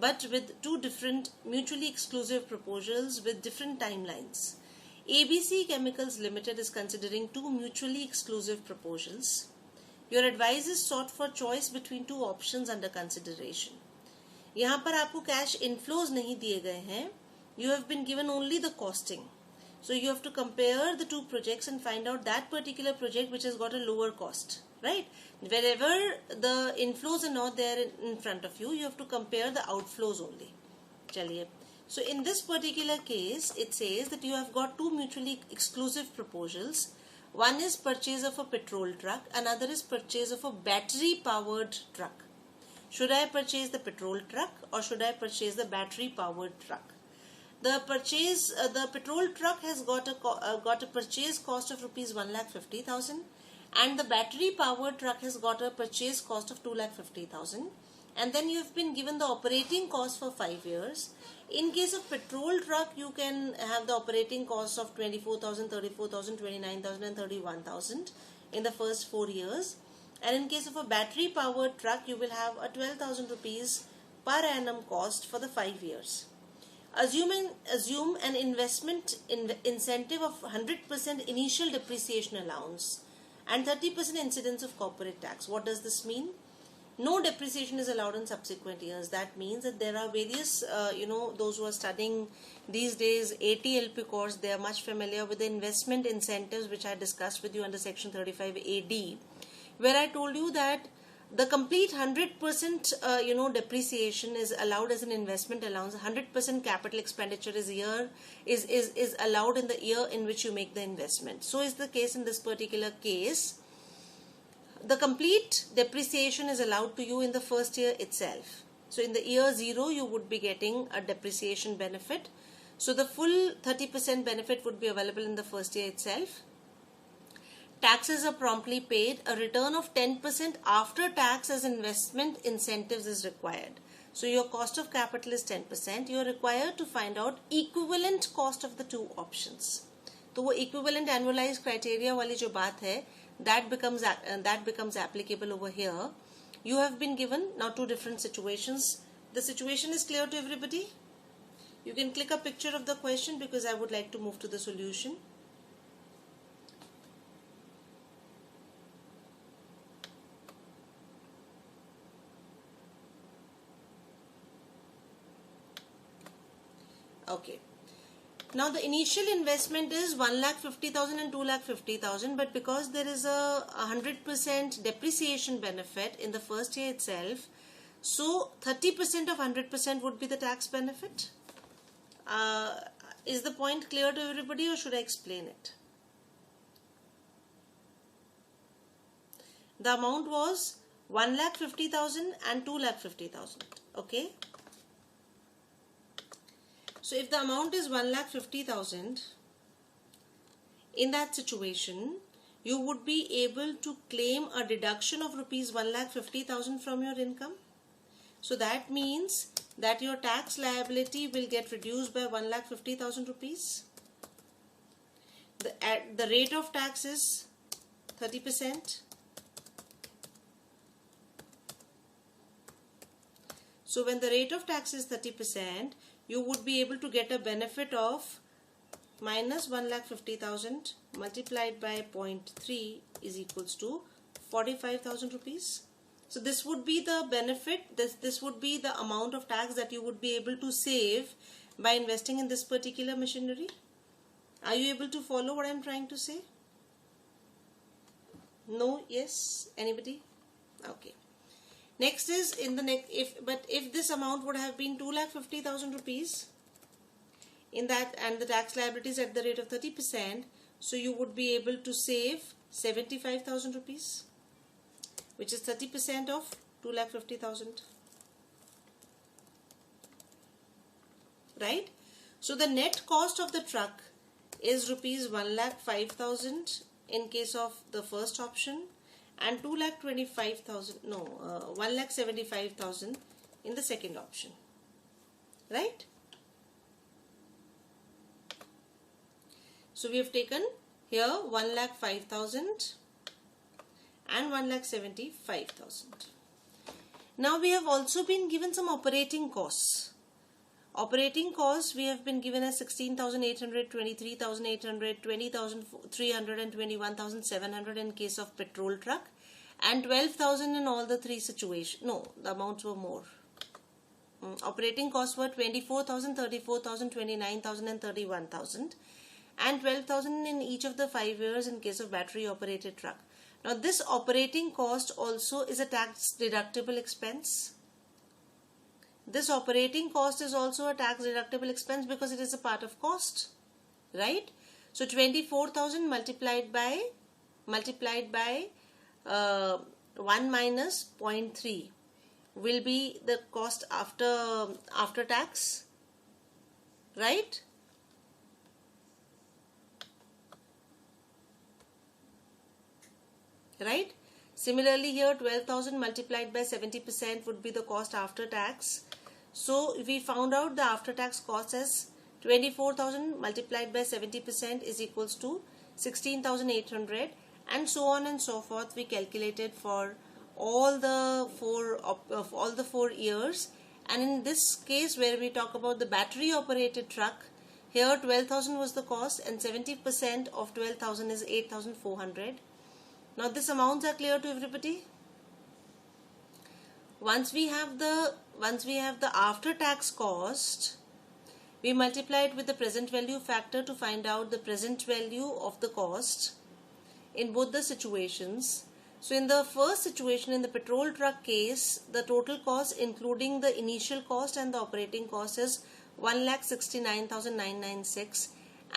but with two different mutually exclusive proposals with different timelines. ABC Chemicals Limited is considering two mutually exclusive proposals. Your advice is sought for choice between two options under consideration. यहाँ पर आपको cash inflows नहीं दिए गए हैं. You have been given only the costing. So you have to compare the two projects and find out that particular project which has got a lower cost. Right? Wherever the inflows are not there in front of you, you have to compare the outflows only. चलिए. So in this particular case, it says that you have got two mutually exclusive proposals. One is purchase of a petrol truck, another is purchase of a battery-powered truck. Should I purchase the petrol truck or should I purchase the battery-powered truck? The petrol truck has got a purchase cost of rupees 1,50,000. And the battery powered truck has got a purchase cost of 2,50,000, and then you have been given the operating cost for 5 years. In case of petrol truck, you can have the operating cost of 24,000, 34,000, 29,000 and 31,000 in the first 4 years. And in case of a battery powered truck, you will have a 12,000 rupees per annum cost for the 5 years. Assume an investment incentive of 100% initial depreciation allowance and 30% incidence of corporate tax. What does this mean? No depreciation is allowed in subsequent years. That means that there are various, those who are studying these days ATLP course, they are much familiar with the investment incentives which I discussed with you under section 35AD, where I told you that the complete 100% depreciation is allowed as an investment allowance. 100% capital expenditure is allowed in the year in which you make the investment. So is the case in this particular case. The complete depreciation is allowed to you in the first year itself. So in the year 0 you would be getting a depreciation benefit. So the full 30% benefit would be available in the first year itself. Taxes are promptly paid. A return of 10% after tax as investment incentives is required. So your cost of capital is 10%. You are required to find out equivalent cost of the two options. तो वो equivalent annualized criteria वाली जो बात है, that becomes applicable over here. You have been given now two different situations. The situation is clear to everybody? You can click a picture of the question because I would like to move to the solution. Okay. Now the initial investment is 1,50,000 and 2,50,000, but because there is a 100% depreciation benefit in the first year itself, so 30% of 100% would be the tax benefit. Is the point clear to everybody, or should I explain it? The amount was 1,50,000 and 2,50,000. Okay. So if the amount is 1,50,000, in that situation, you would be able to claim a deduction of rupees 1,50,000 from your income. So that means that your tax liability will get reduced by 1,50,000 rupees. The rate of tax is 30%. So when the rate of tax is 30%, you would be able to get a benefit of minus 1,50,000 multiplied by 0.3 is equals to 45,000 rupees. So this would be the benefit, this would be the amount of tax that you would be able to save by investing in this particular machinery. Are you able to follow what I am trying to say? No? Yes? Anybody? Okay. Next is if this amount would have been 2,50,000 rupees in that, and the tax liabilities at the rate of 30%, so you would be able to save 75,000 rupees, which is 30% of 2,50,000. Right? So the net cost of the truck is rupees 1,05,000 in case of the first option, and 1,75,000 in the second option. Right? So we have taken here 1,05,000 and 1,75,000. Now we have also been given some operating costs. Operating costs we have been given as 16,800, 23,800, 20,300 and 21,700 in case of petrol truck, and 12,000 in all the three situations. No, the amounts were more. Operating costs were 24,000, 34,000, 29,000 and 31,000, and 12,000 in each of the 5 years in case of battery operated truck. Now this operating cost also is a tax deductible expense. This operating cost is also a tax deductible expense because it is a part of cost, right? So 24,000 multiplied by 1 minus 0.3 will be the cost after tax, right? Right? Similarly here 12,000 multiplied by 70% would be the cost after tax. So we found out the after tax cost as 24,000 multiplied by 70% is equals to 16,800, and so on and so forth. We calculated for all the 4 years, and in this case where we talk about the battery operated truck, here 12,000 was the cost and 70% of 12,000 is 8,400. Now these amounts are clear to everybody? Once we have the after tax cost, we multiply it with the present value factor to find out the present value of the cost in both the situations. So in the first situation, in the petrol truck case, the total cost including the initial cost and the operating cost is 1,69,996.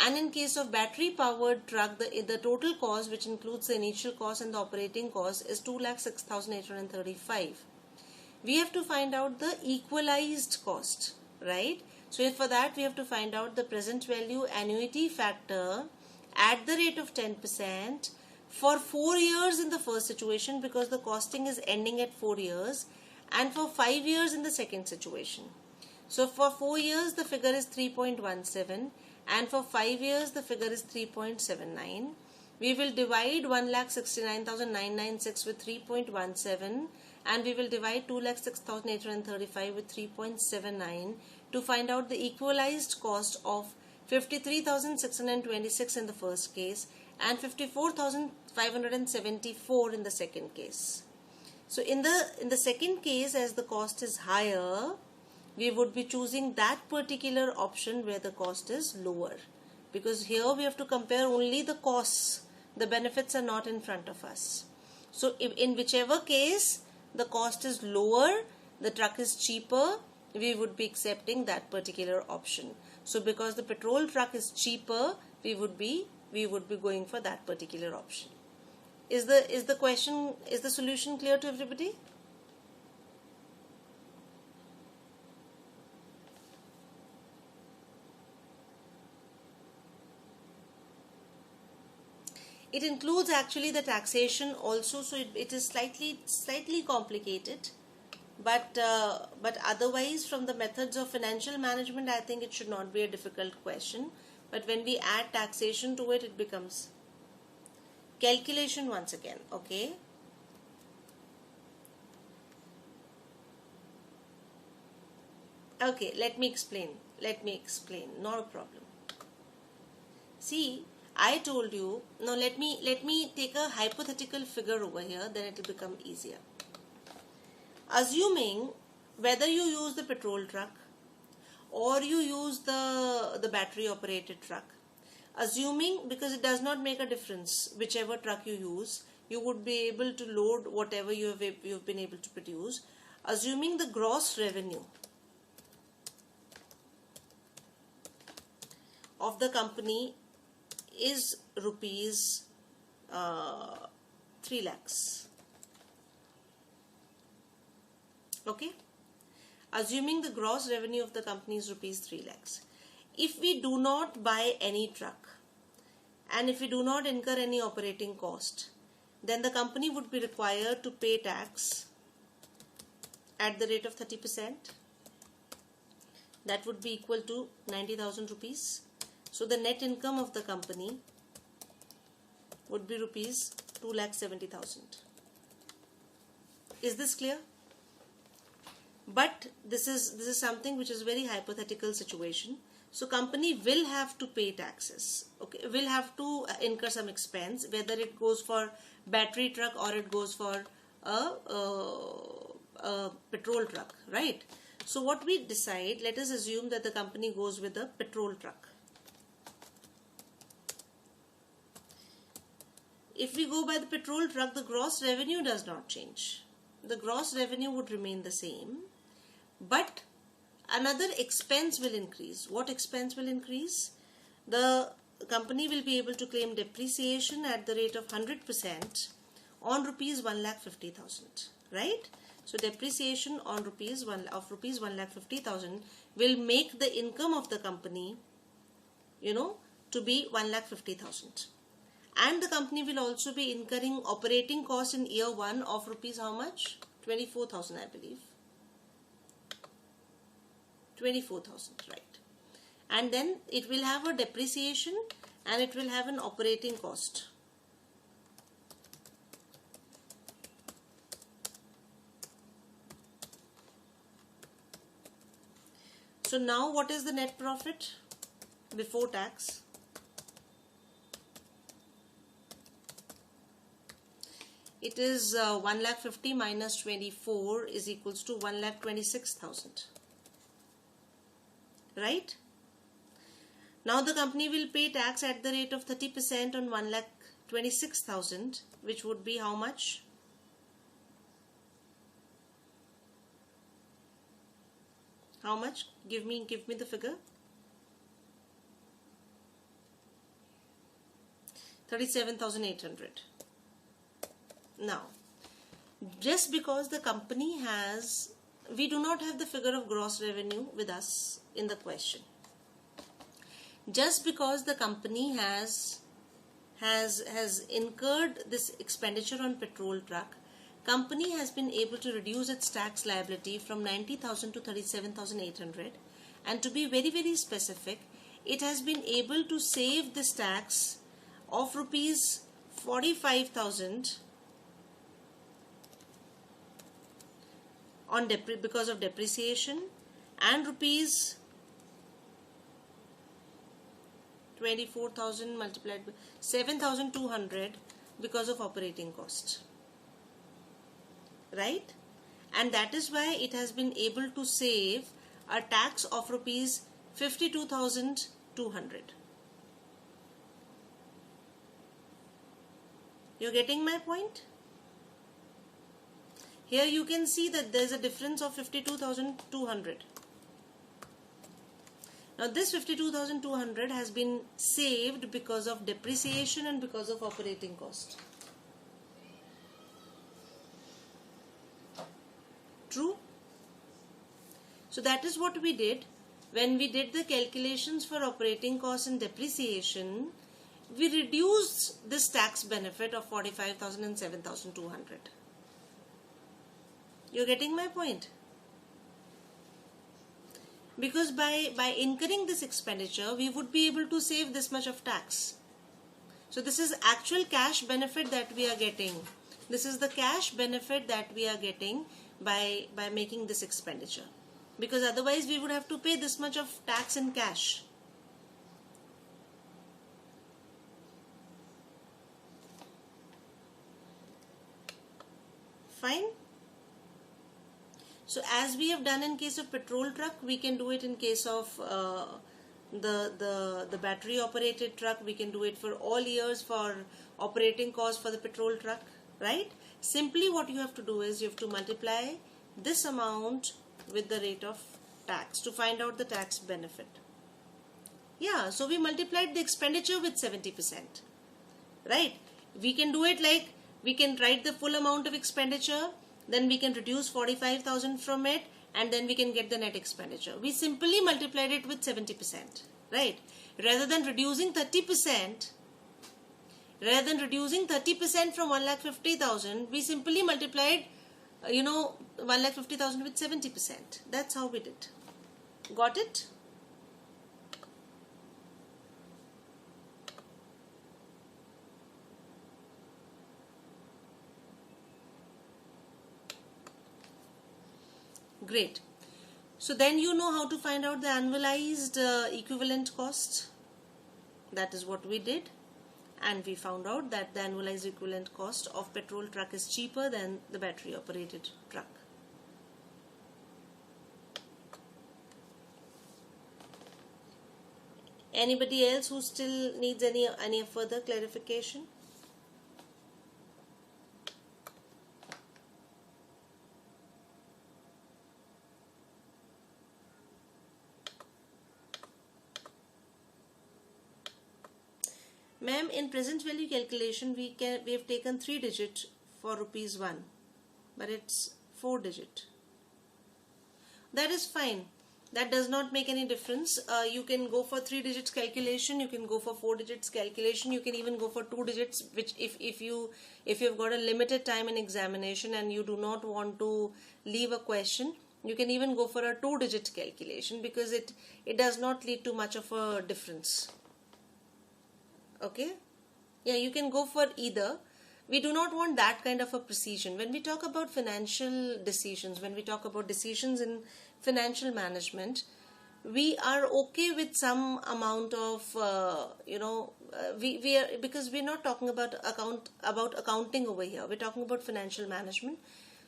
And in case of battery powered truck, the total cost, which includes the initial cost and the operating cost, is 2,06,835. We have to find out the equalized cost, right? So for that we have to find out the present value annuity factor at the rate of 10% for 4 years in the first situation, because the costing is ending at 4 years, and for 5 years in the second situation. So for 4 years the figure is 3.17, and for 5 years the figure is 3.79. We will divide 1,69,996 with 3.17, and we will divide 2,06,835 with 3.79 to find out the equalized cost of 53,626 in the first case and 54,574 in the second case. So in the second case, as the cost is higher, we would be choosing that particular option where the cost is lower, because here we have to compare only the costs. The benefits are not in front of us. So if in whichever case the cost is lower, the truck is cheaper, we would be accepting that particular option. So because the petrol truck is cheaper, we would be going for that particular option. Is the solution clear to everybody? It includes actually the taxation also, so it is slightly complicated, but otherwise from the methods of financial management, I think it should not be a difficult question. But when we add taxation to it, it becomes calculation once again. Okay. Okay, let me explain. Not a problem. See, I told you, now let me take a hypothetical figure over here, then it will become easier. Assuming whether you use the petrol truck or you use the battery operated truck, assuming, because it does not make a difference whichever truck you use, you would be able to load whatever you've been able to produce, assuming the gross revenue of the company is rupees 3 lakhs. Okay, assuming the gross revenue of the company is rupees 3 lakhs. If we do not buy any truck and if we do not incur any operating cost, then the company would be required to pay tax at the rate of 30%. That would be equal to 90,000 rupees. So the net income of the company would be rupees 2,70,000. Is this clear? But this is something which is very hypothetical situation. So company will have to pay taxes. Okay, will have to incur some expense, whether it goes for battery truck or it goes for a petrol truck, right? So what we decide, let us assume that the company goes with a petrol truck. If we go by the petrol truck, the gross revenue does not change. The gross revenue would remain the same, but another expense will increase. What expense will increase? The company will be able to claim depreciation at the rate of 100% on rupees 1,50,000, right? So depreciation on rupees 1,50,000 will make the income of the company, to be 1,50,000. And the company will also be incurring operating costs in year 1 of rupees how much? 24,000, I believe. 24,000, right? And then it will have a depreciation and it will have an operating cost. So now what is the net profit before tax? It is 1,50,000 minus 24 is equals to 1,26,000. Right? Now the company will pay tax at the rate of 30% on 1,26,000, which would be how much? How much? Give me the figure. 37,800. Now, just because the company we do not have the figure of gross revenue with us in the question. Just because the company has incurred this expenditure on petrol truck, company has been able to reduce its tax liability from 90,000 to 37,800, and to be very, very specific, it has been able to save this tax of rupees 45,000 on because of depreciation, and rupees 24,000 multiplied by 7,200 because of operating cost, right? And that is why it has been able to save a tax of rupees 52,200. You're getting my point? Here you can see that there's a difference of 52,200. Now this 52,200 has been saved because of depreciation and because of operating cost. True? So that is what we did. When we did the calculations for operating cost and depreciation, we reduced this tax benefit of 45,000 and 7,200. You're getting my point? Because by incurring this expenditure, we would be able to save this much of tax. So this is actual cash benefit that we are getting. This is the cash benefit that we are getting by making this expenditure. Because otherwise we would have to pay this much of tax in cash. Fine? So as we have done in case of petrol truck, we can do it in case of the battery operated truck. We can do it for all years for operating cost for the petrol truck, right? Simply what you have to do is you have to multiply this amount with the rate of tax to find out the tax benefit. Yeah, so we multiplied the expenditure with 70%, right? We can do it like we can write the full amount of expenditure, then we can reduce 45,000 from it, and then we can get the net expenditure. We simply multiplied it with 70%, right? Rather than reducing 30%, from 1,50,000, we simply multiplied 1,50,000 with 70%. That's how we did. Got it? Great. So then you know how to find out the annualized equivalent cost. That is what we did. And we found out that the annualized equivalent cost of petrol truck is cheaper than the battery operated truck. Anybody else who still needs any further clarification? Ma'am, in present value calculation, we have taken 3 digit for rupees 1, but it's 4 digit. That is fine. That does not make any difference. You can go for 3 digits calculation. You can go for 4 digits calculation. You can even go for 2 digits. Which if you've got a limited time in examination and you do not want to leave a question, you can even go for a 2 digit calculation because it does not lead to much of a difference. Okay, yeah, you can go for either. We do not want that kind of a precision. When we talk about financial decisions, when we talk about decisions in financial management, we are okay with some amount of we are, because we're not talking about accounting over here. We're talking about financial management,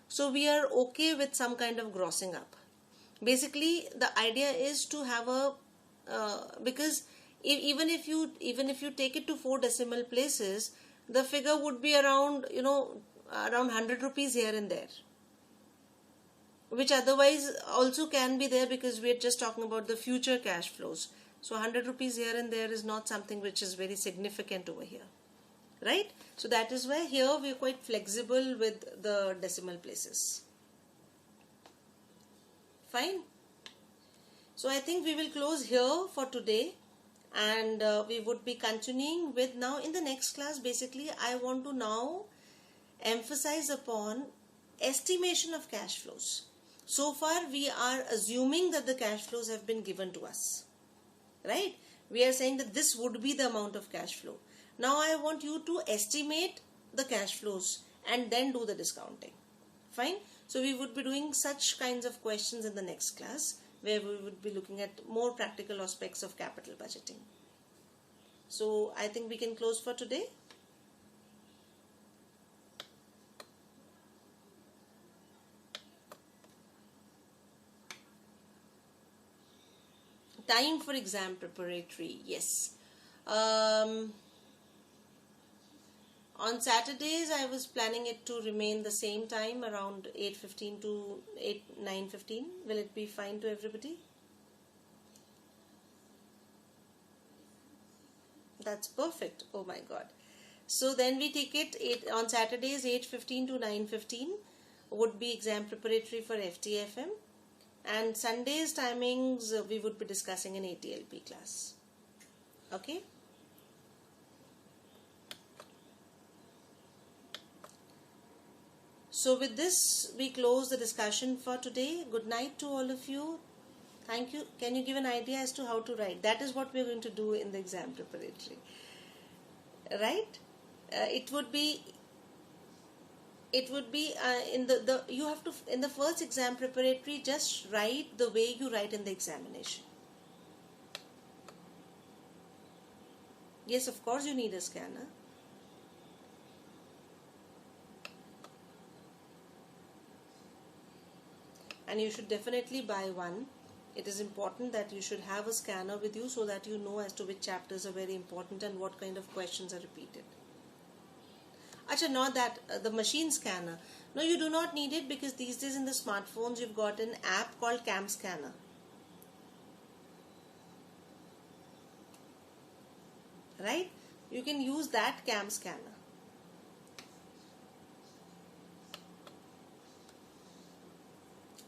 so we are okay with some kind of grossing up. Basically, the idea is to have a because even if you take it to 4 decimal places, the figure would be around around 100 rupees here and there, which otherwise also can be there because we are just talking about the future cash flows. So 100 rupees here and there is not something which is very significant over here, right? So that is why here we are quite flexible with the decimal places. Fine. So I think we will close here for today. And we would be continuing with now in the next class. Basically, I want to now emphasize upon estimation of cash flows. So far, we are assuming that the cash flows have been given to us, right? We are saying that this would be the amount of cash flow. Now, I want you to estimate the cash flows and then do the discounting. Fine? So, we would be doing such kinds of questions in the next class, where we would be looking at more practical aspects of capital budgeting. So I think we can close for today. Time for exam preparatory, yes. On Saturdays, I was planning it to remain the same time, around 8:15 to 9:15. Will it be fine to everybody? That's perfect. Oh my God. So then we take it on Saturdays 8:15 to 9:15 would be exam preparatory for FTFM, and Sundays timings we would be discussing in ATLP class. Okay. So with this we close the discussion for today. Good night to all of you. Thank you. Can you give an idea as to how to write? That is what we are going to do in the exam preparatory. Right? It would be in the you have to, in the first exam preparatory, just write the way you write in the examination. Yes, of course you need a scanner. And you should definitely buy one. It is important that you should have a scanner with you so that you know as to which chapters are very important and what kind of questions are repeated. Acha, not that, the machine scanner. No, you do not need it, because these days in the smartphones you've got an app called Cam Scanner. Right? You can use that Cam Scanner.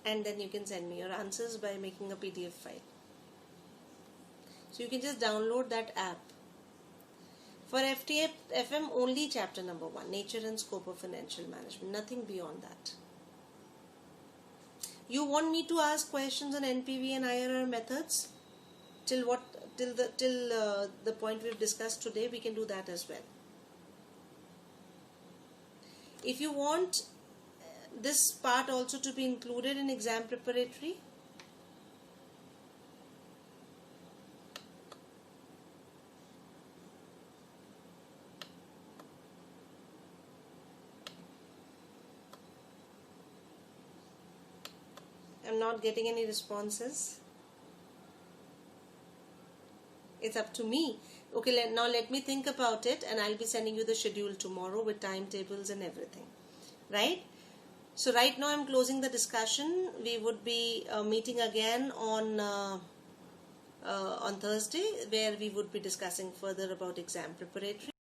And then you can send me your answers by making a PDF file. So you can just download that app. For FTFM, only chapter number 1, Nature and Scope of Financial Management, nothing beyond that. You want me to ask questions on NPV and IRR methods? Till the point we've discussed today, we can do that as well. If you want this part also to be included in exam preparatory, I'm not getting any responses. It's up to me. Okay, now let me think about it, and I'll be sending you the schedule tomorrow with timetables and everything. Right? So right now I'm closing the discussion. We would be meeting again on Thursday, where we would be discussing further about exam preparatory.